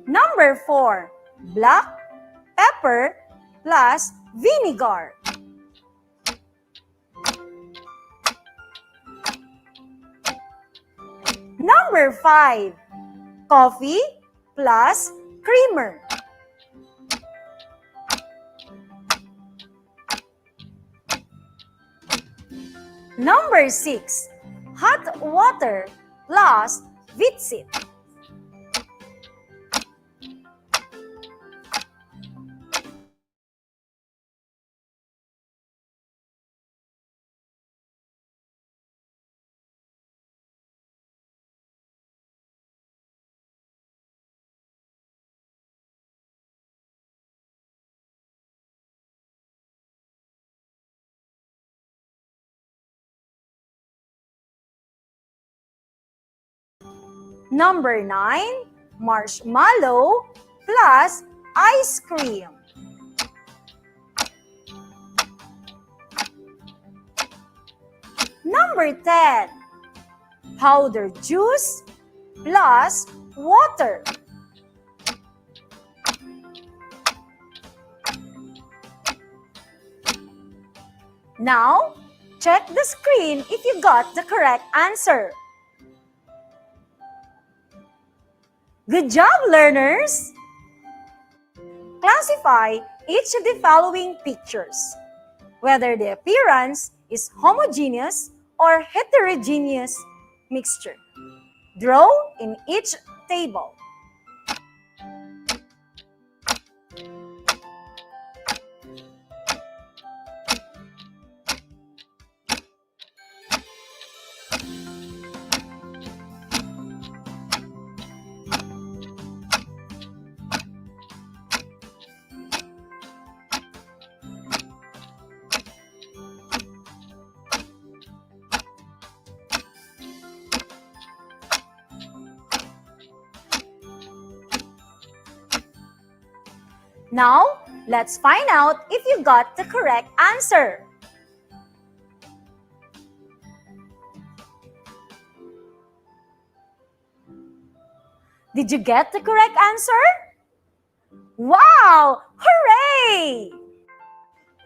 Number 4, black pepper plus vinegar. Number 5, coffee plus creamer. Number 6, hot water plus vitsit. Number 9, marshmallow plus ice cream. Number 10, powdered juice plus water. Now, check the screen if you got the correct answer. Good job, learners! Classify each of the following pictures, whether the appearance is homogeneous or heterogeneous mixture. Draw in each table. Now, let's find out if you got the correct answer. Did you get the correct answer? Wow! Hooray!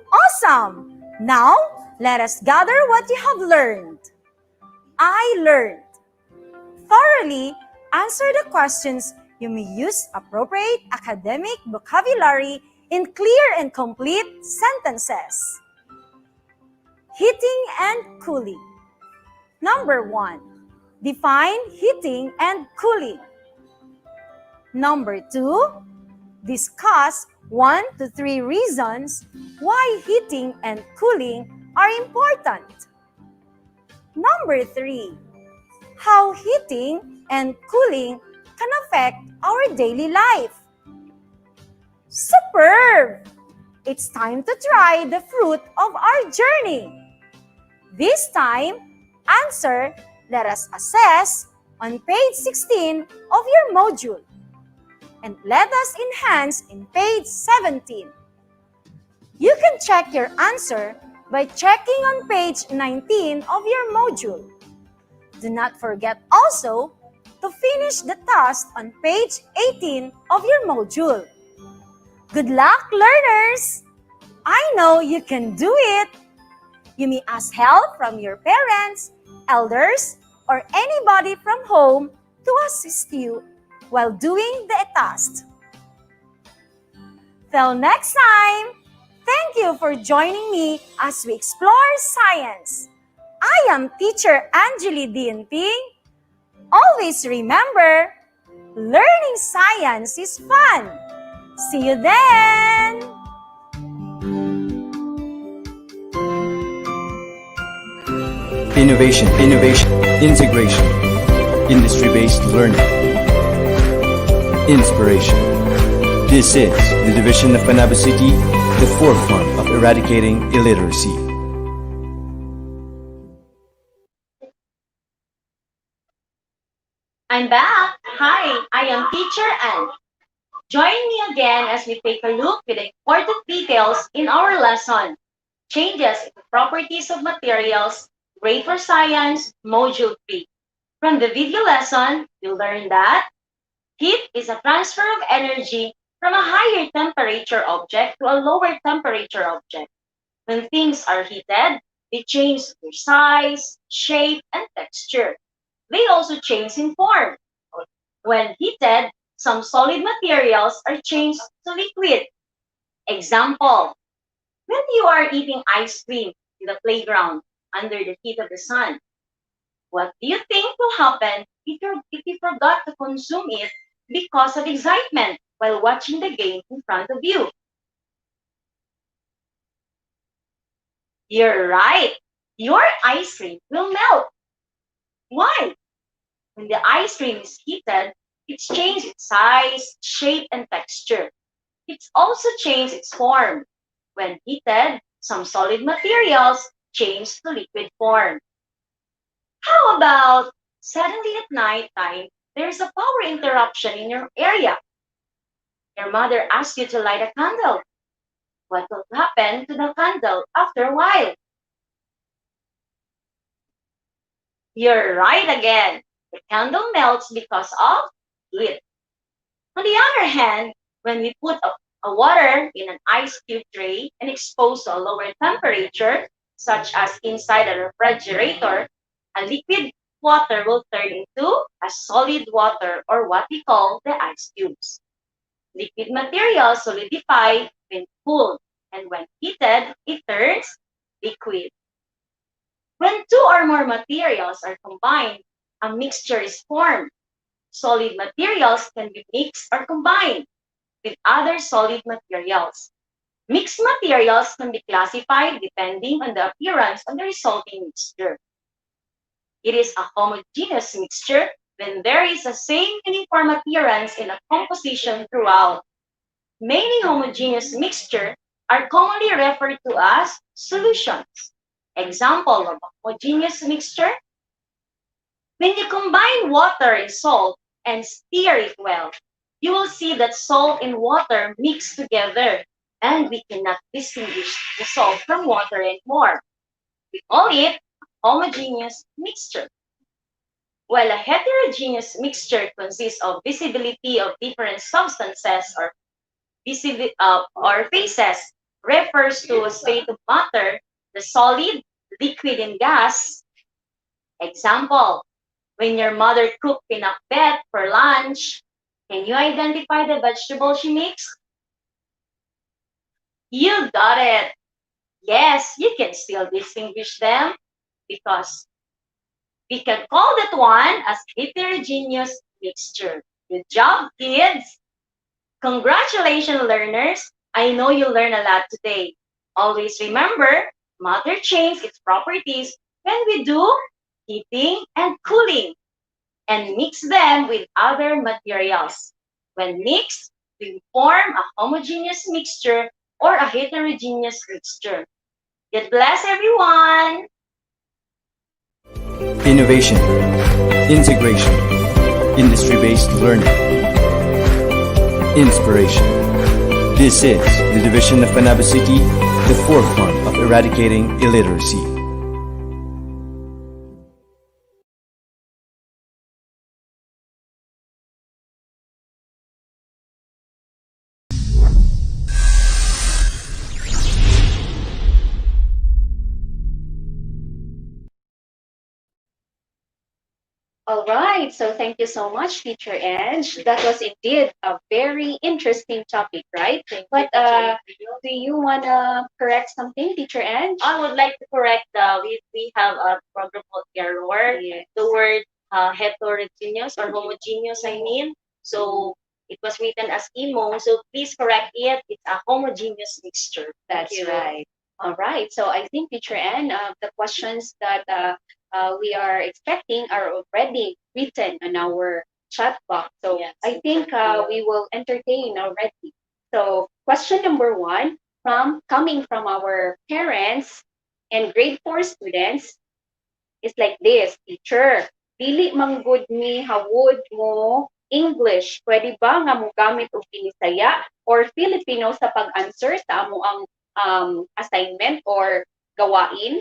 Awesome! Now, let us gather what you have learned. I learned. Thoroughly answer the questions. You may use appropriate academic vocabulary in clear and complete sentences. Heating and cooling. Number 1, define heating and cooling. Number 2, discuss 1 to 3 reasons why heating and cooling are important. Number 3, how heating and cooling can affect our daily life. Superb! It's time to try the fruit of our journey. This time, answer, let us assess on page 16 of your module. And let us enhance in page 17. You can check your answer by checking on page 19 of your module. Do not forget also to finish the task on page 18 of your module. Good luck, learners! I know you can do it! You may ask help from your parents, elders, or anybody from home to assist you while doing the task. Till next time, thank you for joining me as we explore science. I am Teacher Angeli Dinting. Always remember, learning science is fun. See you then! Innovation, integration, industry-based learning, inspiration. This is the division of Panabo City, the forefront of eradicating illiteracy. I'm back. Hi, I am Teacher Ann. Join me again as we take a look at the important details in our lesson. Changes in the properties of materials, Grade for Science, Module 3. From the video lesson, you learned that heat is a transfer of energy from a higher temperature object to a lower temperature object. When things are heated, they change their size, shape, and texture. They also change in form. When heated, some solid materials are changed to liquid. Example, when you are eating ice cream in the playground under the heat of the sun, what do you think will happen if you forgot to consume it because of excitement while watching the game in front of you? You're right. Your ice cream will melt. Why? When the ice cream is heated, it's changed its size, shape, and texture. It's also changed its form. When heated, some solid materials change to liquid form. How about suddenly at night time, there's a power interruption in your area? Your mother asks you to light a candle. What will happen to the candle after a while? You're right again. The candle melts because of heat. On the other hand, when we put a water in an ice cube tray and expose to a lower temperature, such as inside a refrigerator, a liquid water will turn into a solid water, or what we call the ice cubes. Liquid materials solidify when cooled, and when heated, it turns liquid. When two or more materials are combined, a mixture is formed. Solid materials can be mixed or combined with other solid materials. Mixed materials can be classified depending on the appearance of the resulting mixture. It is a homogeneous mixture when there is a same uniform appearance in a composition throughout. Many homogeneous mixtures are commonly referred to as solutions. Example of a homogeneous mixture: when you combine water and salt and stir it well, you will see that salt and water mix together, and we cannot distinguish the salt from water anymore. We call it a homogeneous mixture. While a heterogeneous mixture consists of visibility of different substances or phases, refers to a state of matter, the solid, liquid, and gas. Example, when your mother cooked pinakbet for lunch, can you identify the vegetable she mixed? You got it. Yes, you can still distinguish them because we can call that one as heterogeneous mixture. Good job, kids. Congratulations, learners. I know you learned a lot today. Always remember, matter changes its properties when we do heating and cooling and mix them with other materials. When mixed, we form a homogeneous mixture or a heterogeneous mixture. God bless everyone! Innovation, integration, industry-based learning, inspiration. This is the division of Panabo City, the forefront of eradicating illiteracy. All right, so thank you so much, Teacher Ange. That was indeed a very interesting topic, right? But do you want to correct something, Teacher Ange? I would like to correct we have a programmable error. Yes. The word heterogeneous or homogeneous, I mean. So it was written as emo. So please correct it. It's a homogeneous mixture. That's right. All right. So I think, Teacher Anne, the questions that we are expecting are already written on our chat box. So Yes. I think we will entertain already. So question number 1 coming from our parents and grade 4 students is like this, Teacher. Dili manggod mi hawod mo English. Pwede ba nga mo gamit og Binisaya or Filipino sa pag-answer sa amo ang assignment or gawain?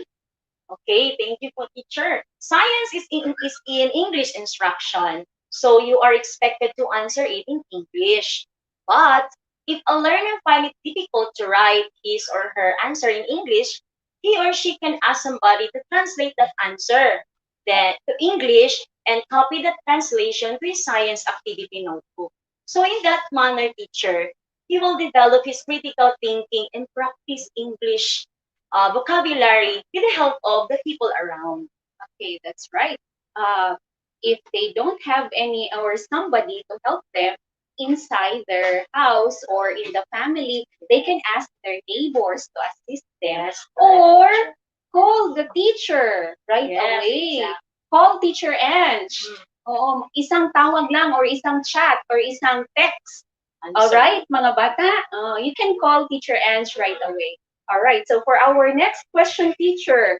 Okay, thank you for teacher. Science is in English instruction, so you are expected to answer it in English. But if a learner finds it difficult to write his or her answer in English, he or she can ask somebody to translate that answer then to English and copy that translation to his science activity notebook. So in that manner, teacher, he will develop his critical thinking and practice English vocabulary with the help of the people around. Okay, that's right. If they don't have any or somebody to help them inside their house or in the family, they can ask their neighbors to assist them. Yes, Or call the teacher right Yes, away. exactly. Call Teacher Ange. Oo, isang tawag lang or isang chat or isang text. All right, mga bata, you can call Teacher Ange right away. All right, so for our next question, teacher.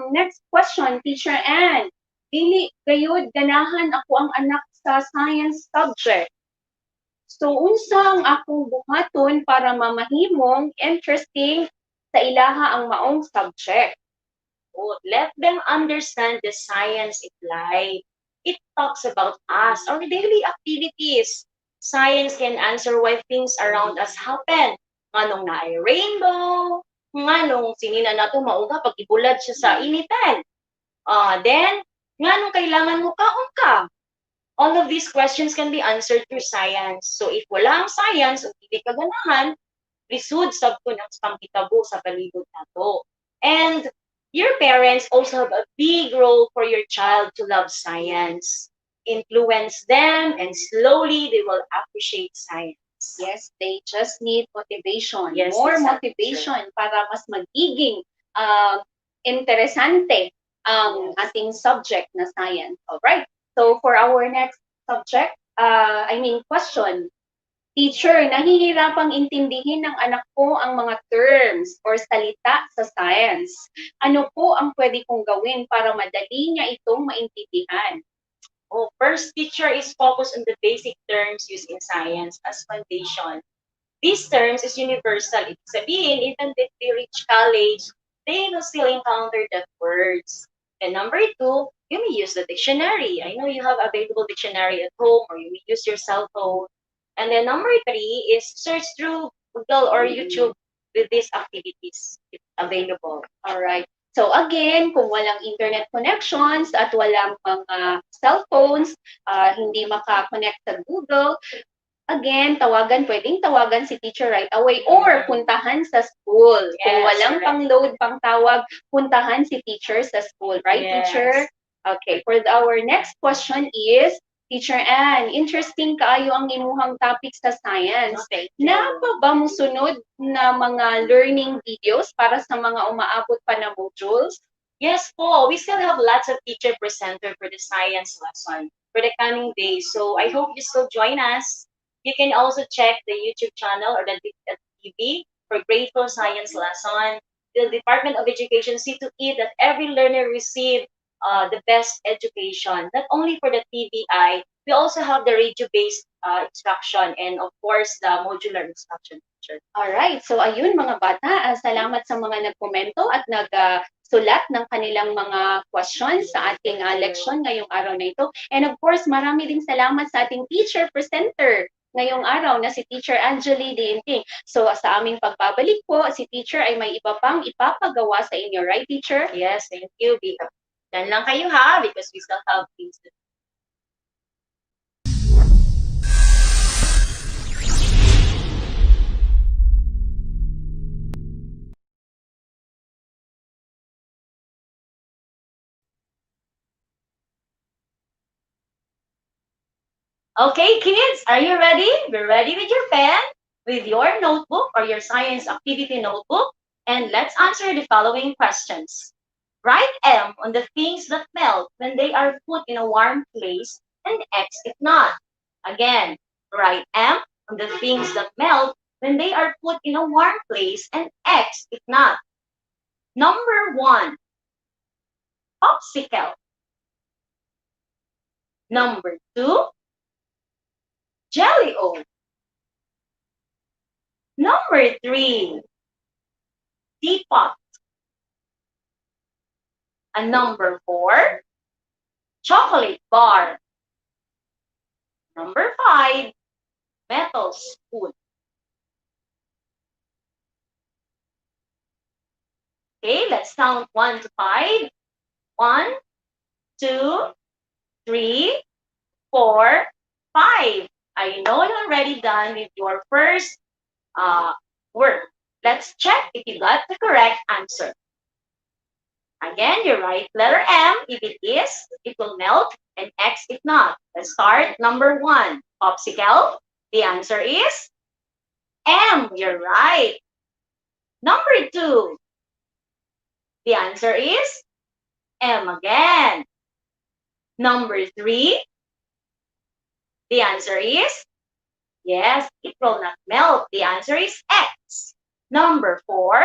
Next question, Teacher Anne. Dili gayud ganahan ako ang anak sa science subject. So unsang akong buhaton para mamahimong interesting sa ilaha ang maong subject? Let them understand the science applied. It talks about us, our daily activities. Science can answer why things around us happen. Nganong na ay rainbow, nganong sinina na ito mauga pag ibulad siya sa initan. Then, nganong kailangan mo kaon ka? All of these questions can be answered through science. So if wala ang science o hindi ka ganahan, lisod sab ko ng pangkitabo sa palibot nato. And your parents also have a big role for your child to love science. Influence them and slowly they will appreciate science. Yes, they just need motivation. Yes, More exactly. motivation para mas magiging interesante ang ating subject na science. All right. So for our next subject, question. Teacher, nahihirapang intindihin ng anak ko ang mga terms or salita sa science. Ano po ang pwede kong gawin para madali niya itong maintindihan? First, teacher is focused on the basic terms used in science as foundation. These terms is universal. Ibig sabihin, even if they reach college, they will still encounter that words. And number 2, you may use the dictionary. I know you have available dictionary at home or you may use your cell phone. And then number 3 is search through Google or YouTube with these activities if available. All right. So again, kung walang internet connections at walang mga cellphones, hindi maka-connect sa Google, again, pwedeng tawagan si teacher right away or puntahan sa school. Kung walang pang-load, pang-tawag, puntahan si teacher sa school. Right, teacher? Okay, for our next question is, Teacher Anne, interesting kaayo ang imuhang topic sa science. Napa ba mo sunod na mga learning videos para sa mga umaabot pa na modules? Yes po, we still have lots of teacher presenter for the science lesson for the coming days. So I hope you still join us. You can also check the YouTube channel or the TV for grade 4 science lesson. The Department of Education see to it that every learner receive the best education, not only for the TVI, we also have the radio-based instruction, and of course, the modular instruction teacher. Alright, so ayun mga bata, salamat sa mga nagkomento at nagsulat ng kanilang mga questions sa ating leksyon ngayong araw na ito. And of course, marami ding salamat sa ating teacher presenter ngayong araw na si Teacher Angeli Dienting. So sa aming pagbabalik po, si Teacher ay may iba pang ipapagawa sa inyo, right Teacher? Yes, thank you. Dan lang kayo ha, because we still have things to do. Okay, kids, are you ready? We're ready with your pen, with your notebook or your science activity notebook, and let's answer the following questions. Write M on the things that melt when they are put in a warm place and X if not. Again, write M on the things that melt when they are put in a warm place and X if not. Number 1, popsicle. Number 2, jelly-o. Number 3, teapot. And number 4, chocolate bar. Number 5, metal spoon. Okay, let's count 1 to 5. 1, 2, 3, 4, 5. I know you're already done with your first word. Let's check if you got the correct answer. Again, you write letter M if it is, it will melt, and X if not. Let's start. Number 1, popsicle. The answer is M. You're right. Number 2, the answer is M again. Number 3, the answer is, yes, it will not melt. The answer is X. Number 4,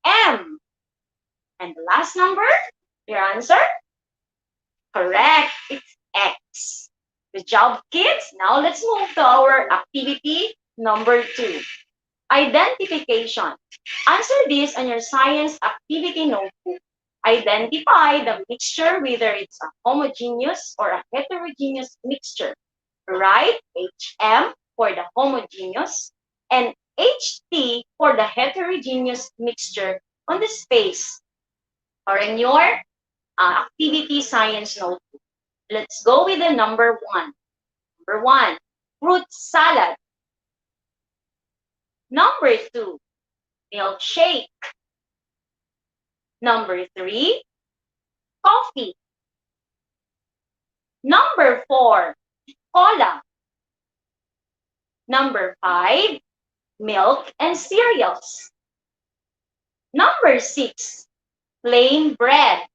M. And the last number, your answer? Correct, it's X. Good job, kids. Now let's move to our activity number 2. Identification. Answer this on your science activity notebook. Identify the mixture, whether it's a homogeneous or a heterogeneous mixture. Write HM for the homogeneous and HT for the heterogeneous mixture on the space or in your activity science notebook. Let's go with the number 1. Number 1, fruit salad. Number 2, milkshake. Number 3, coffee. Number 4, cola. Number 5, milk and cereals. Number 6, plain bread.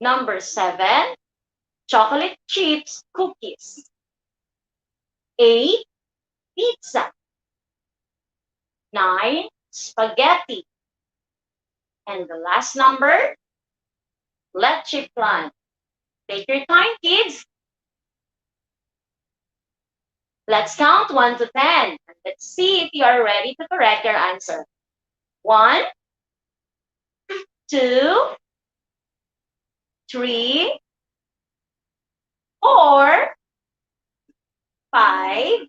Number 7, chocolate chips cookies. 8, pizza. 9, spaghetti. And the last number, leche plan. Take your time, kids. Let's count 1 to 10. And let's see if you are ready to correct your answer. 1, 2, 3, 4, 5,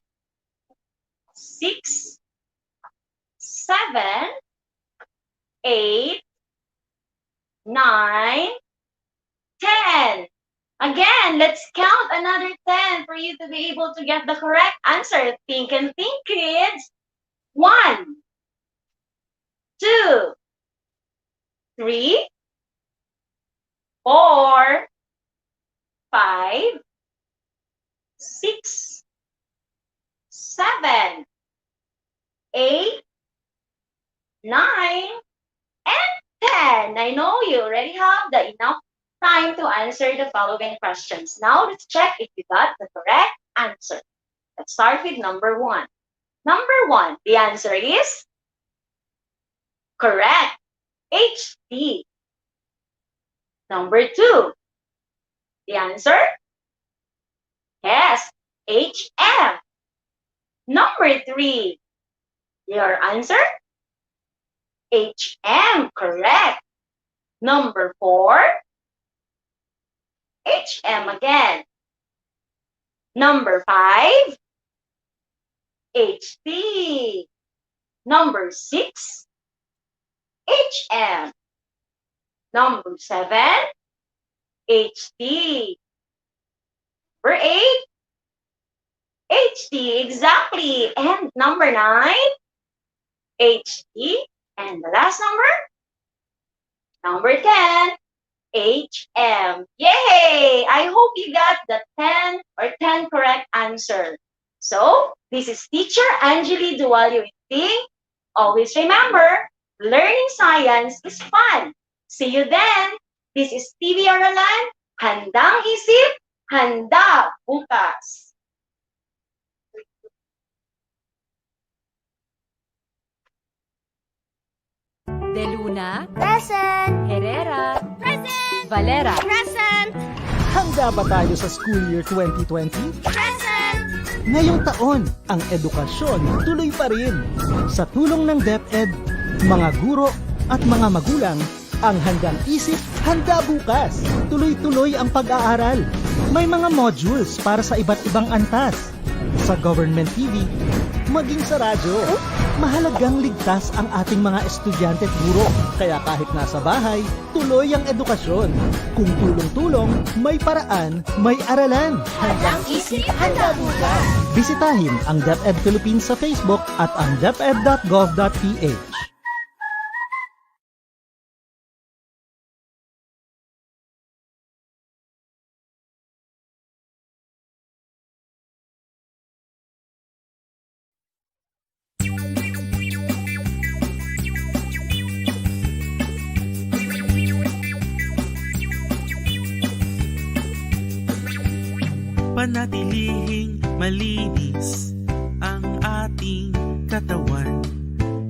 6, 7, 8, 9, 10. Again, let's count another 10 for you to be able to get the correct answer. Think and think, kids. 1, 2, 3, 4, 5, 6, 7, 8, 9, and 10. I know you already have the enough time to answer the following questions. Now, let's check if you got the correct answer. Let's start with number 1. Number 1, the answer is correct, HT. Number 2, the answer? Yes, HM. Number 3. Your answer? HM, correct. Number 4. HM again. Number 5. HT. Number 6. HM. Number 7. HT. Number 8. HT, exactly. And number 9. HT. And the last number? Number 10. HM. Yay! I hope you got the 10 correct answer. So, this is Teacher Angeli Dualio. Always remember, learning science is fun. See you then. This is TV Aralan. Handang isip, handa bukas. De Luna, Present. Herrera, Present. Valera. Present. Handa ba tayo sa school year 2020? Present. Ngayong taon, ang edukasyon tuloy pa rin. Sa tulong ng DepEd, mga guro at mga magulang, ang Handang Isip, Handa Bukas. Tuloy-tuloy ang pag-aaral. May mga modules para sa iba't ibang antas. Sa government TV, maging sa radyo. Mahalagang ligtas ang ating mga estudyante at guro. Kaya kahit nasa bahay, tuloy ang edukasyon. Kung tulong-tulong, may paraan, may aralan. Handang isip, handa bukas. Bisitahin ang DepEd Philippines sa Facebook at ang deped.gov.ph. Panatilihing malinis ang ating katawan.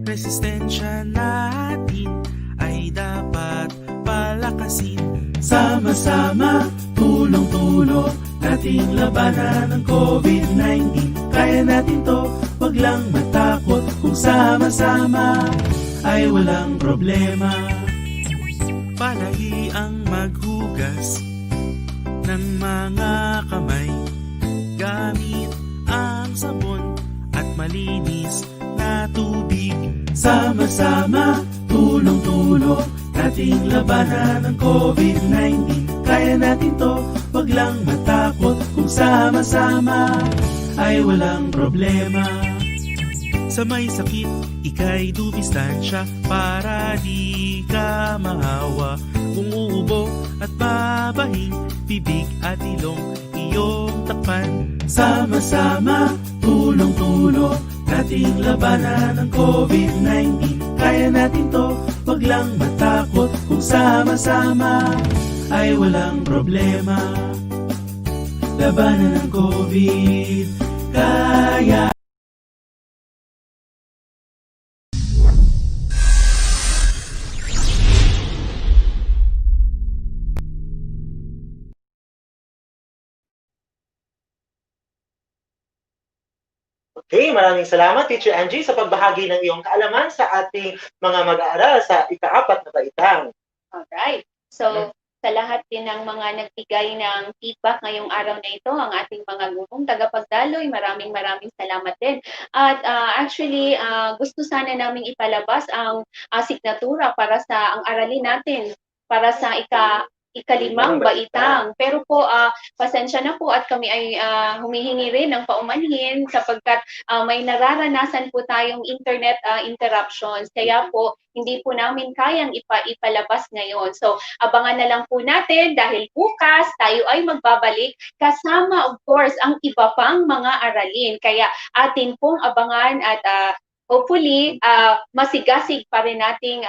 Resistensya natin ay dapat palakasin. Sama-sama, tulong-tulong, nating labanan ang COVID-19. Kaya natin to, wag lang matakot. Kung sama-sama ay walang problema. Palagi ang maghugas ng mga kamay gamit ang sabon at malinis na tubig. Sama-sama, tulong-tulong, nating labanan ang COVID-19. Kaya natin to, wag lang matakot. Kung sama-sama ay walang problema. Sa may sakit, ika'y dumistansya para di ka mahawa. Kung uubo at babahing, bibig at ilong iyong takpan. Sama-sama, tulong-tulong, nating labanan ang COVID-19. Kaya natin to, wag lang matakot. Kung sama-sama ay walang problema. Labanan ang COVID, kaya. Okay, maraming salamat Teacher Angie sa pagbahagi ng iyong kaalaman sa ating mga mag-aaral sa ika-4 na baitang. Alright. So, sa lahat din ng mga nagbigay ng feedback ngayong araw na ito, ang ating mga gurong tagapagdaloy, maraming salamat din. At actually, gusto sana naming ipalabas ang signatura para sa ang aralin natin, para sa ikalimang baitang. Pero po, pasensya na po at kami ay humihingi rin ng paumanhin sapagkat may nararanasan po tayong internet interruptions. Kaya po, hindi po namin kayang ipalabas ngayon. So, abangan na lang po natin dahil bukas tayo ay magbabalik kasama, of course, ang iba pang mga aralin. Kaya atin pong abangan at hopefully, masigasig pa rin nating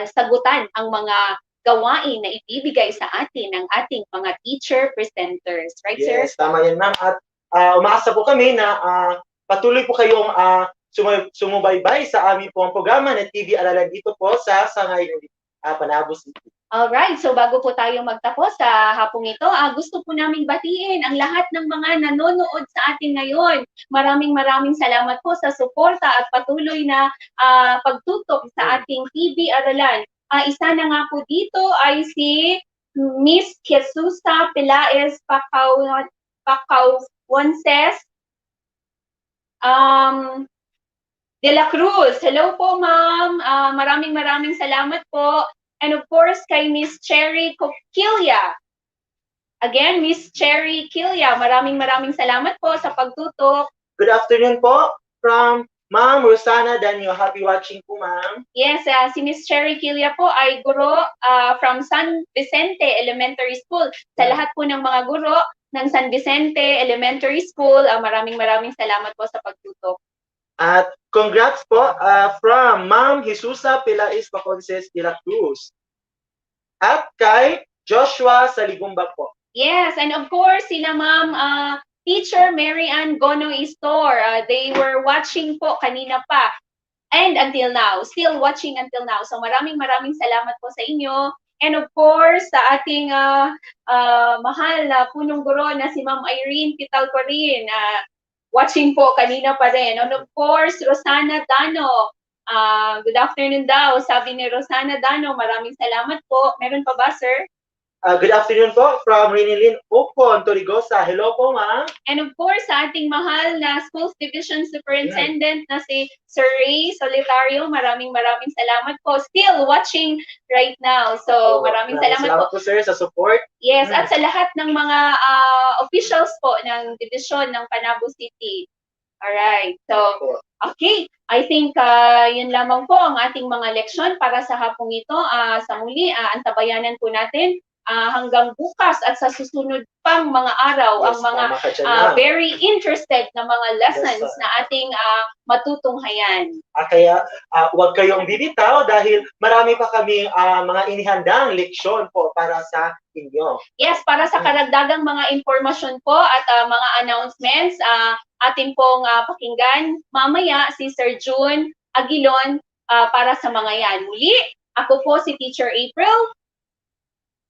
sagutan ang mga gawain na ibibigay sa atin ng ating mga teacher presenters. Right, sir? Yes, tama yan, ma'am. At umaasa po kami na patuloy po kayong sumubaybay sa aming pong programa na TV Aralan dito po sa Sangay Panabo City. Alright, so bago po tayo magtapos sa hapong ito, gusto po naming batiin ang lahat ng mga nanonood sa atin ngayon. Maraming salamat po sa suporta at patuloy na pagtutok sa ating TV Aralan. Isa na nga po dito ay si Miss Jesusa Pelaez Pacauonces de la Cruz. Hello po, ma'am. Maraming salamat po. And of course, kay Miss Cherry Coquilla. Again, Miss Cherry Kilya, maraming salamat po sa pagtutok. Good afternoon po from Ma'am Rosana Danyo. Happy watching po, ma'am. Yes, si Miss Cherry Kilya po ay guro from San Vicente Elementary School. Sa lahat po ng mga guro ng San Vicente Elementary School, maraming salamat po sa pagtutok. At congrats po from Ma'am Jesusa Pelaez Pacauonces de la Cruz. At kay Joshua Saligumba po. Yes, and of course, sila Ma'am Teacher Mary Ann Gono Istor. They were watching po kanina pa. And until now, still watching until now. So maraming salamat po sa inyo. And of course, sa ating mahal na punong guro na si Ma'am Irene Pitalcorin. Watching po kanina pa rin. And of course, Rosana Dano. Good afternoon daw. Sabi ni Rosana Dano, maraming salamat po. Meron pa ba, sir? Good afternoon po from Rinilin Ocon, Torigosa. Hello po, ma'am. And of course, sa ating mahal na Schools Division Superintendent na si Sir Ray Solitario, maraming salamat po. Still watching right now. So, maraming salamat po, sir, sa support. Yes, at sa lahat ng mga officials po ng division ng Panabo City. Alright. So, okay. I think yun lamang po ang ating mga leksyon para sa hapong ito. Sa muli, antabayanan po natin hanggang bukas at sa susunod pang mga araw ang mga very interested na mga lessons na ating matutunghayan. Kaya huwag kayong bibitaw dahil marami pa kami mga inihandang leksyon po para sa inyo. Yes, para sa karagdagang mga impormasyon po at mga announcements, atin pong pakinggan mamaya si Sir June Aguilon para sa mga yan. Muli, ako po si Teacher April.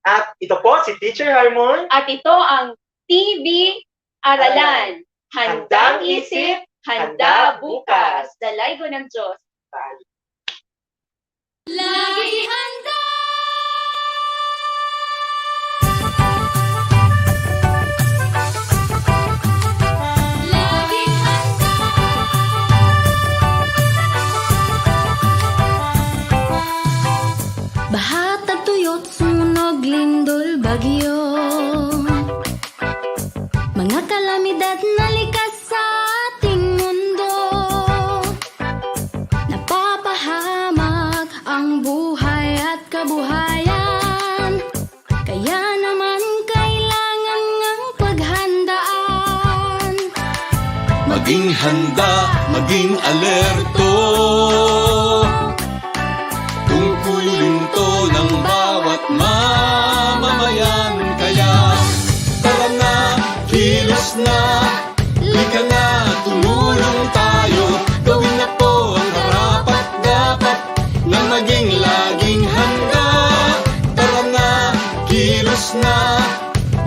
At ito po si Teacher Harmon. At ito ang TV Aralan. Handang isip, handa bukas. Dalay ko ng Diyos. Lagi handa! Lagi handa! Bahat at tuyot, sunog, lindol, bagyo. Mga kalamidad na likas sa ating mundo. Napapahamak ang buhay at kabuhayan. Kaya naman kailangan ng paghandaan. Maging handa, maging alerto. Tungkulin to ng bawat mamamayan. Kaya tara na, kilos na, lika na, tumulong tayo. Gawin na po ang karapat-dapat na maging laging handa. Tara na, kilos na,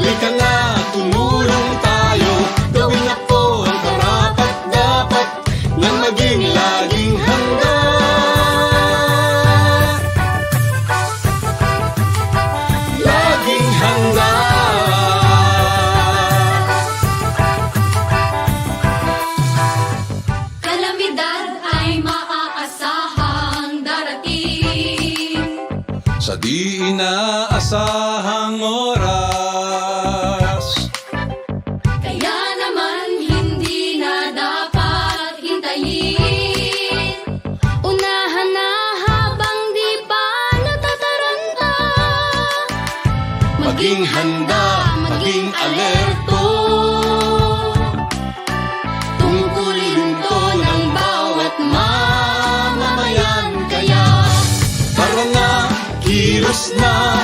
lika na, tumulong tayo. Gawin na po ang karapat-dapat na maging laging handa. Laging handa. Kalamidad ay maaasahang darating. Sa di inaasahang oras. Kaya naman hindi na dapat hintayin. Unahan na habang di pa natataranta. Maging handa, maging alerto. Tungkulin to ng bawat mamamayan. Kaya Tara na, kilos na,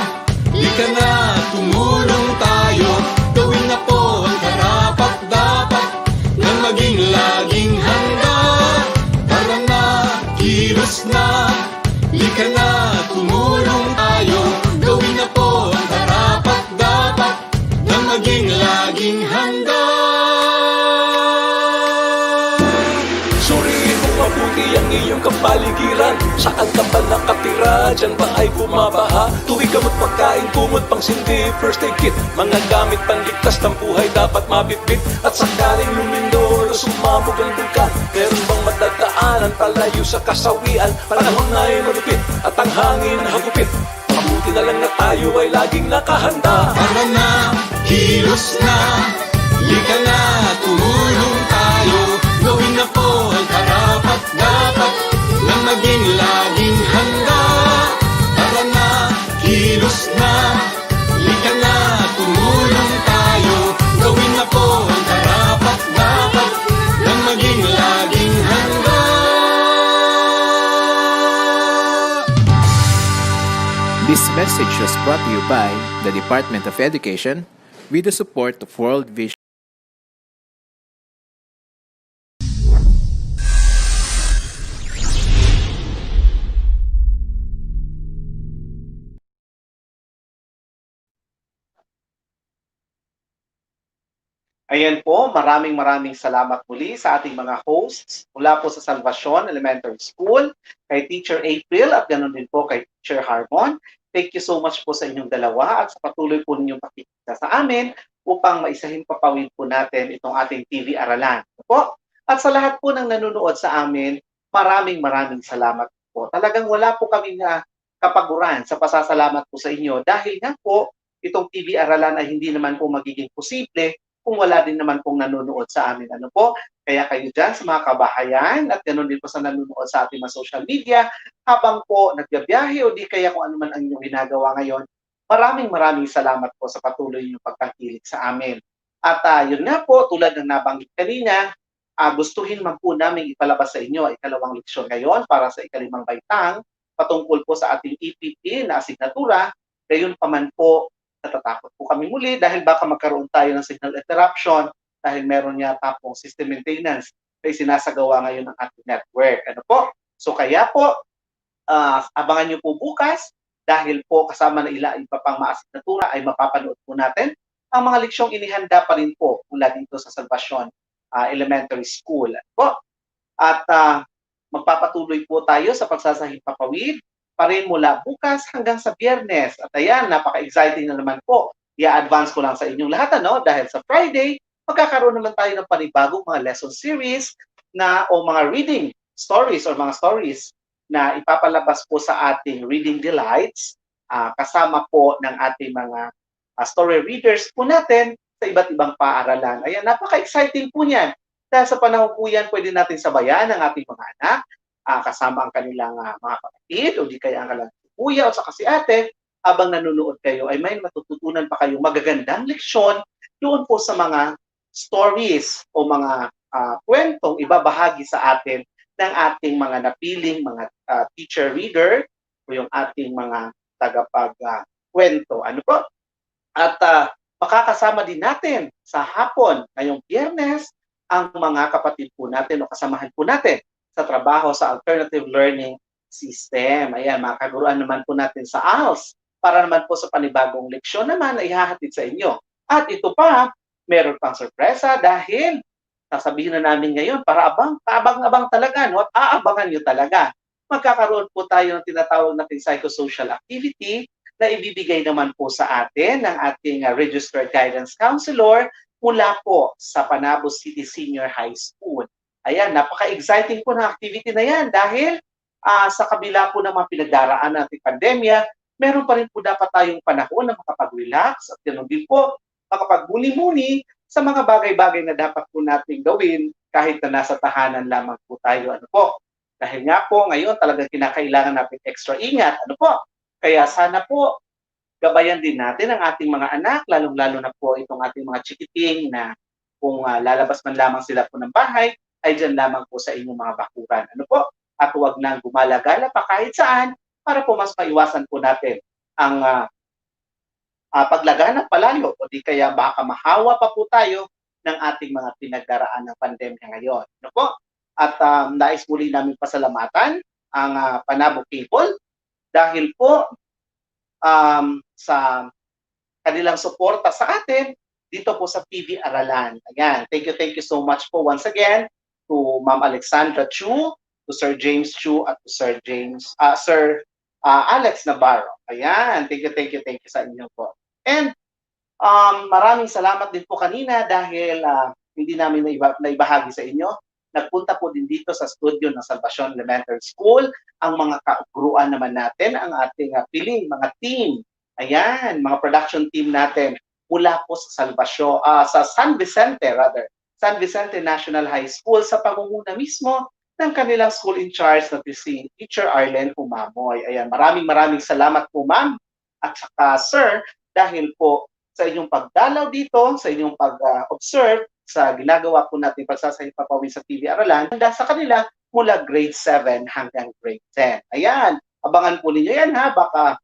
lika na, tumulong tayo. Gawin na po ang karapat-dapat na maging laging handa. Tara na, kilos na, lika na, tumulong tayo. maging laging handa. Suriin mo mabuti ang iyong kapaligiran. Saan ka ba nakatira? Diyan ba ay bumabaha? Tuwing gamot pagkain, kumot pang sindi, first aid kit. Mga gamit panligtas ng buhay dapat mabitbit. At sakaling lumindol o sumabog ang bulkan, meron bang matagdaanan palayo sa kasawian? Panahon na ay malupit at ang hangin hagupit. Mabuti na lang na tayo ay laging nakahanda. Tara na, kilos na, lika na, tumulong tayo. Gawin na po ang karapat-dapat na maging laging handa. Tara na, kilos na, lika na, tumulong tayo. Gawin na po ang karapat-dapat na maging laging handa. This message was brought to you by the Department of Education with the support of World Vision. Ayan po, maraming salamat muli sa ating mga hosts mula po sa Salvacion Elementary School, kay Teacher April at ganoon din po kay Teacher Harmon. Thank you so much po sa inyong dalawa at sa patuloy po ninyong pakikita sa amin upang maisahin papawid po natin itong ating TV Aralan. Po. At sa lahat po ng nanonood sa amin, maraming salamat po. Talagang wala po kami kapaguran sa pasasalamat po sa inyo dahil nga po itong TV Aralan ay hindi naman po magiging posible kung wala din naman pong nanonood sa amin. Ano po? Kaya kayo dyan sa mga kabahayan at ganoon din po sa nanonood sa ating mga social media habang po nagbibiyahe o di kaya kung ano man ang inyong ginagawa ngayon. Maraming salamat po sa patuloy ninyong pagtangkilik sa amin. At yun nga po, tulad ng nabanggit kanina, gustuhin man po namin ipalabas sa inyo ikalawang leksyon ngayon para sa ikalimang baitang patungkol po sa ating EPP na asignatura. Gayon pa man po, natatakot po kami muli dahil baka magkaroon tayo ng signal interruption dahil meron yata pong system maintenance na sinasagawa ngayon ng ating network. Ano po? So kaya po, abangan nyo po bukas dahil po kasama na iba pang maasignatura ay mapapanood po natin ang mga leksyong inihanda pa rin po mula dito sa Salvacion Elementary School. Ano po? At magpapatuloy po tayo sa pagsasahing papawid pa rin mula bukas hanggang sa Biyernes. At ayan, napaka-exciting na naman po. I-advance ko lang sa inyong lahat, dahil sa Friday, magkakaroon naman tayo ng panibagong mga lesson series o mga reading stories or mga stories na ipapalabas po sa ating Reading Delights kasama po ng ating mga story readers po natin sa iba't ibang paaralan. Ayan, napaka-exciting po niyan. Dahil sa panahon po yan, pwede natin sabayan ang ating mga anak, kasama ang kanilang mga kapatid o di kaya ang kanilang kuya o saka si ate, habang nanonood kayo ay may matututunan pa kayong magagandang leksyon doon po sa mga stories o mga kwentong ibabahagi sa atin ng ating mga napiling mga teacher reader o yung ating mga tagapag-kwento. Ano po? At makakasama din natin sa hapon ngayong Biyernes ang mga kapatid po natin o kasamahan po natin sa trabaho sa Alternative Learning System. Ayan, makakaguruan naman po natin sa ALS para naman po sa panibagong leksyon naman na ihahatid sa inyo. At ito pa, meron pang sorpresa dahil sasabihin na namin ngayon para abang talaga, at aabangan nyo talaga. Magkakaroon po tayo ng tinatawag natin psychosocial activity na ibibigay naman po sa atin ng ating registered guidance counselor mula po sa Panabo City Senior High School. Ayan, napaka-exciting po ng activity na yan dahil sa kabila po ng mga pinagdaraan nating pandemya, meron pa rin po dapat tayong panahon na makapag-relax at ganoon din po makapag-muni-muni sa mga bagay-bagay na dapat po nating gawin kahit na nasa tahanan lamang po tayo. Ano po? Dahil nga po ngayon talagang kinakailangan natin extra ingat. Ano po? Kaya sana po gabayan din natin ang ating mga anak, lalong-lalo na po itong ating mga chikiting na kung lalabas man lamang sila po ng bahay, ay dyan lamang po sa inyong mga bakuran. Ano po? At huwag nang gumala-gala pa kahit saan para po mas maiwasan po natin ang paglaganap palalo o di kaya baka mahawa pa po tayo ng ating mga pinagdaraan ng pandemya ngayon. Ano po? At nais muli namin pasalamatan ang Panabo people dahil po sa kanilang suporta sa atin dito po sa PV Aralan. Ayan, thank you so much po once again to Ma'am Alexandra Chu, to Sir James Chu, at to Sir Alex Navarro. Ayan, thank you sa inyo po. And maraming salamat din po kanina dahil hindi namin naibahagi sa inyo. Nagpunta po din dito sa studio ng Salvacion Elementary School ang mga kaguruan naman natin, ang ating piling, mga team. Ayan, mga production team natin mula po sa San Vicente National High School sa pangunguna mismo ng kanilang school in charge na si Teacher Arlen Umamoy. Ayan, maraming salamat po ma'am at saka sir dahil po sa inyong pagdalaw dito, sa inyong pag-observe sa ginagawa po natin pagsasahipapawid sa TV Aralan, handa sa kanila mula grade 7 hanggang grade 10. Ayan, abangan po ninyo yan ha, baka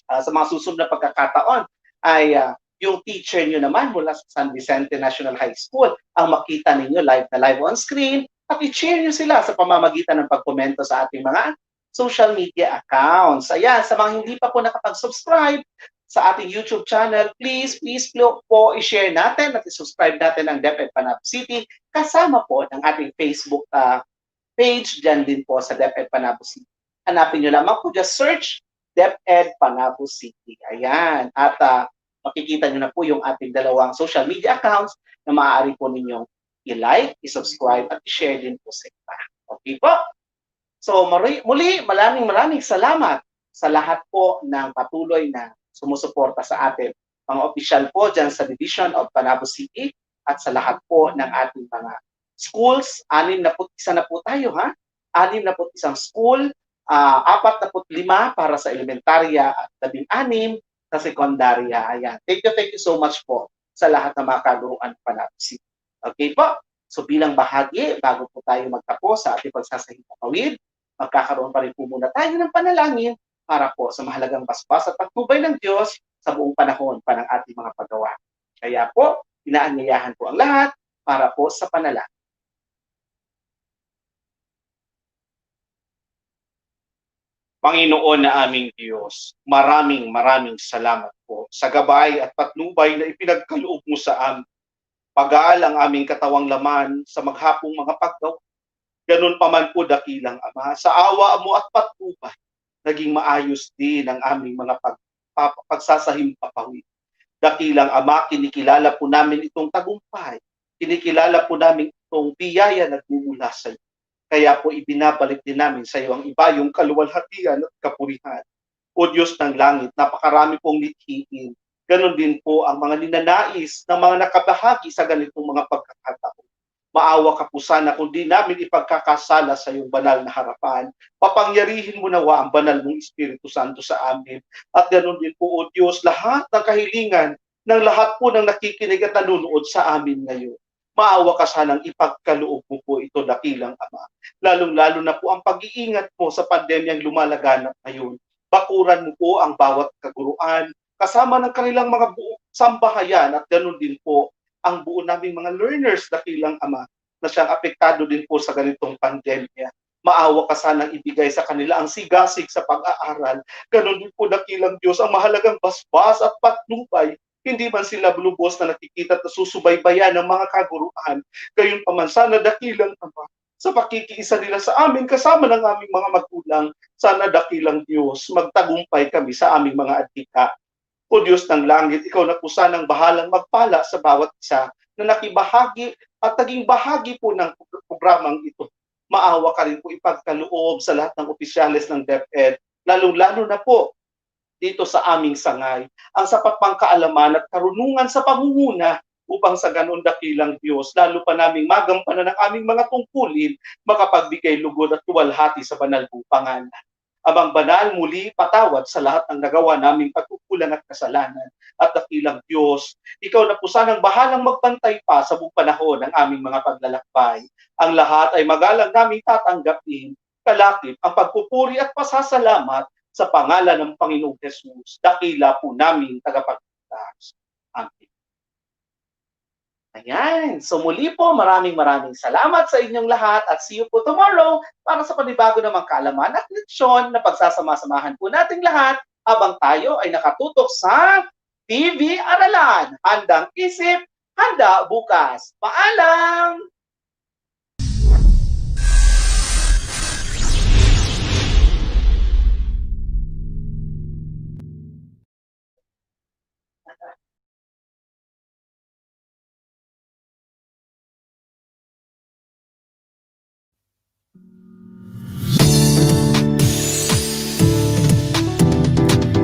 sa mga susunod na pagkakataon ay yung teacher nyo naman mula sa San Vicente National High School ang makita ninyo live na live on screen at i-share nyo sila sa pamamagitan ng pagkomento sa ating mga social media accounts. Ayan, sa mga hindi pa po nakapag-subscribe sa ating YouTube channel, please po i-share natin at i-subscribe natin ang DepEd Panabo City kasama po ng ating Facebook page dyan din po sa DepEd Panabo City. Hanapin nyo lamang po, just search DepEd Panabo City. Ayan. At makikita nyo na po yung ating dalawang social media accounts na maaari po ninyong i-like, i-subscribe, at i-share din po sa iba. Okay po? So muli, maraming salamat sa lahat po ng patuloy na sumusuporta sa atin. Mga opisyal po dyan sa Division of Panabo City at sa lahat po ng ating mga schools. 61 na po tayo ha. 61 school, 45 para sa elementarya at 16 sa sekundarya. Ayan. Thank you so much po sa lahat ng mga kaguruan Panabo City. Okay po? So bilang bahagi, bago po tayo magtapos sa ating pagsasahipapawid, magkakaroon pa rin po muna tayo ng panalangin para po sa mahalagang basbas at pagtubay ng Diyos sa buong panahon pa ng ating mga paggawa. Kaya po, inaanyayahan po ang lahat para po sa panalangin. Panginoon na aming Diyos, maraming salamat po sa gabay at patnubay na ipinagkaloob mo sa amin. Pag-aal ang aming katawang laman sa maghapong mga paggawa. Ganun pa man po dakilang Ama, sa awa mo at patnubay, naging maayos din ang aming mga pagsasahimpapawid. Dakilang Ama, kinikilala po namin itong tagumpay. Kinikilala po namin itong biyaya na nagmumula sa iyo. Kaya po ibinabalik din namin sa iyo ang iba, yung kaluwalhatian at kapurihan. O Diyos ng langit, napakarami pong lithiin. Ganon din po ang mga ninanais ng mga nakabahagi sa ganitong mga pagkakataon. Maawa ka po sana kung di namin ipagkakasala sa iyong banal na harapan. Papangyarihin mo nawa ang banal mong Espiritu Santo sa amin. At ganoon din po, O Diyos, lahat ng kahilingan ng lahat po ng nakikinig at nanonood sa amin ngayon. Maawa ka sanang ipagkaloob mo po ito, dakilang Ama. Lalong-lalo na po ang pag-iingat mo sa pandemyang lumalaganap ngayon. Bakuran mo po ang bawat kaguruan, kasama ng kanilang mga buong sambahayan at ganoon din po ang buo naming mga learners, dakilang Ama, na siyang apektado din po sa ganitong pandemya. Maawa ka sanang ibigay sa kanila ang sigasig sa pag-aaral. Ganon din po, dakilang Diyos, ang mahalagang basbas at patnubay. Hindi man sila lubos na nakikita at nasusubaybayan ng mga kaguruan. Gayon pa man sana, dakilang Ama, sa pakikiisa nila sa amin kasama ng aming mga magulang, sana, dakilang Diyos, magtagumpay kami sa aming mga adhika. O Diyos ng langit, ikaw na po sanang bahalang magpala sa bawat isa na nakibahagi at naging bahagi po ng programang ito. Maawa ka rin po ipagkaloob sa lahat ng opisyales ng DepEd, lalong-lalo na po dito sa aming sangay, ang sapat pang kaalaman at karunungan sa pamumuna upang sa ganon, dakilang Diyos, lalo pa naming magampanan ng aming mga tungkulin, makapagbigay lugod at tuwalhati sa banal mong pangalan. Amang banal, muli patawad sa lahat ng nagawa naming pagkukulang at kasalanan. At dakilang Diyos, ikaw na po sanang bahalang magbantay pa sa buong panahon ng aming mga paglalakbay. Ang lahat ay magalang naming tatanggapin, kalakip ang pagpupuri at pasasalamat sa pangalan ng Panginoong Jesus. Dakila po naming tagapagligtas. Amen. Ayan. So muli po, maraming salamat sa inyong lahat at see you po tomorrow para sa panibago namang kaalaman at leksyon na pagsasama-samahan po nating lahat habang tayo ay nakatutok sa TV Aralan. Handang isip, handa bukas. Paalam!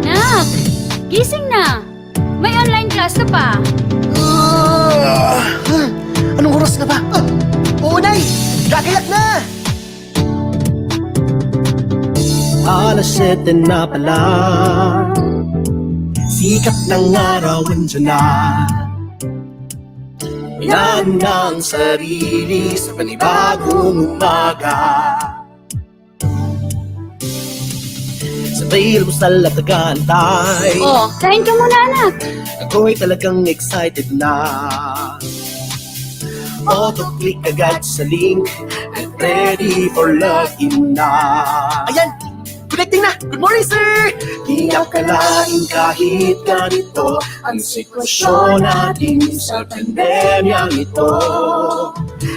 Nak, gising na. May online class ka pa. Anong oras na ba? Oo, Nay! Kakayak na! Alas 7 na pala, sikat ng araw andyan na. Yan ang sarili sa panibagong umaga. Sabay lusal at nag-aantay. Oh, kain ka muna, anak. Ako'y talagang excited na. Auto-click agad sa link and ready for login na. Ayan! Connecting na! Good morning, sir! Di akalain kahit ganito ang sitwasyon natin sa pandemyang ito.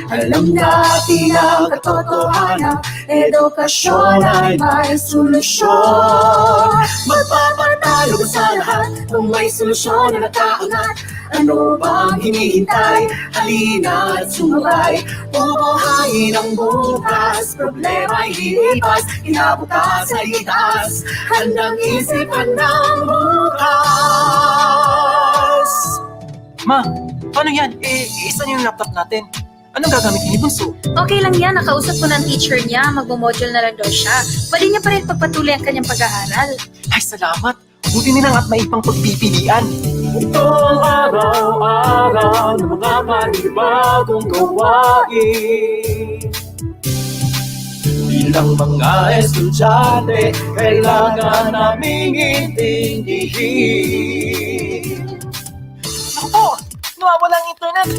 Alam natin ang katotohanan, edukasyon ay may solusyon. Magpapatalo ba sa lahat kung may solusyon na nakaangat? Ano bang hinihintay? Halina at sumabay. Bubuhayin ang bukas, problema'y lilipas, kinabukas ay itaas. Handang isip, handang bukas. Ma, paano yan? Isa niyo yung laptop natin. Anong gagamitin ni Bunso? Okay lang yan, nakausap ko ng teacher niya, magmo-module na lang daw siya. Pwede niya pa rin pagpatuloy ang kanyang pag-aaral. Ay, salamat. Buti nilang at may ipang pagpipilian. Itong araw-araw ng mga panibagong gawain. Bilang mga estudyante, kailangan naming intindihin. Ako! Nawawala ang internet!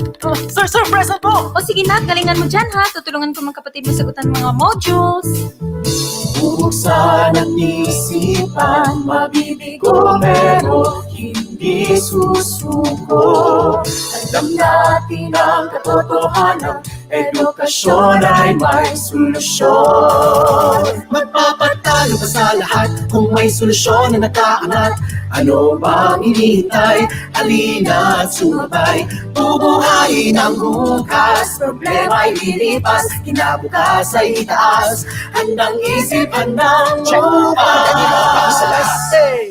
Sir, present po! O sige na, galingan mo dyan ha. Tutulungan ko mga kapatid mo sagutan mga modules. Buksan ang isipan, mabibigo pero hindi susuko. Alam natin ang katotohanan, edukasyon ay may solusyon. Magpapatalo ba sa lahat kung may solusyon na nakaangat? Ano bang hinihintay? Halina at sumabay. Bubuhayin ang bukas, problema'y lilipas, kinabukas ay itaas. Handang isip, handang bukas.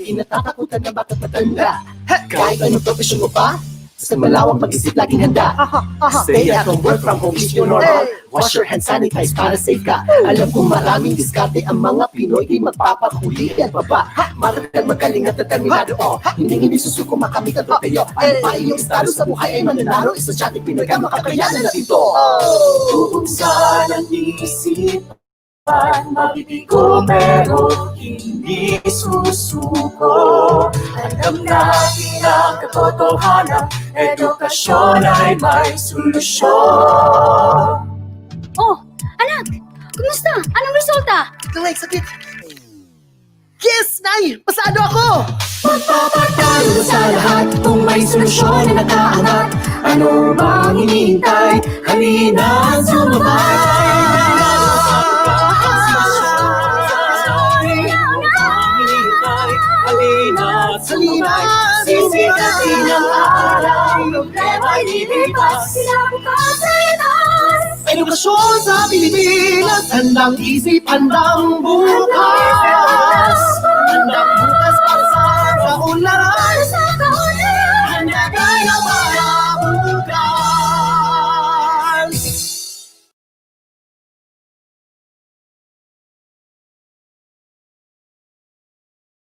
Kinatatakutan na baka't matanda. Kahit anong profesyon mo pa, sa malawang pag-isip laging handa. Stay at home, work from home is new normal. Wash your hands, sanitize para safe ka. Alam kong maraming diskarte ang mga Pinoy, di magpapahuli yan baba. Matagal magaling at determinado, hindi susuko makamit at tayo. Ano pa iyong estado sa buhay ay mananaro, estudyante Pinoy ka, makakayanan na ito. Buksan ang isipan, mabibigo pero hindi susuko. Alam natin ang katotohanan, edukasyon ay may solusyon. Oh, anak! Kumusta? Anong resulta? Nay, sakit! Yes, Nay! Pasado ako! Magpapatalo sa lahat kung may solusyon na nakaangat. Ano bang hinihintay? Halina at sumabay. Sisikatin ang araw, problema'y lilipas, kinabukas ay itaas. Edukasyon sa Pilipinas, handang isip, handang bukas. Handang bukas para sa kaunlaran.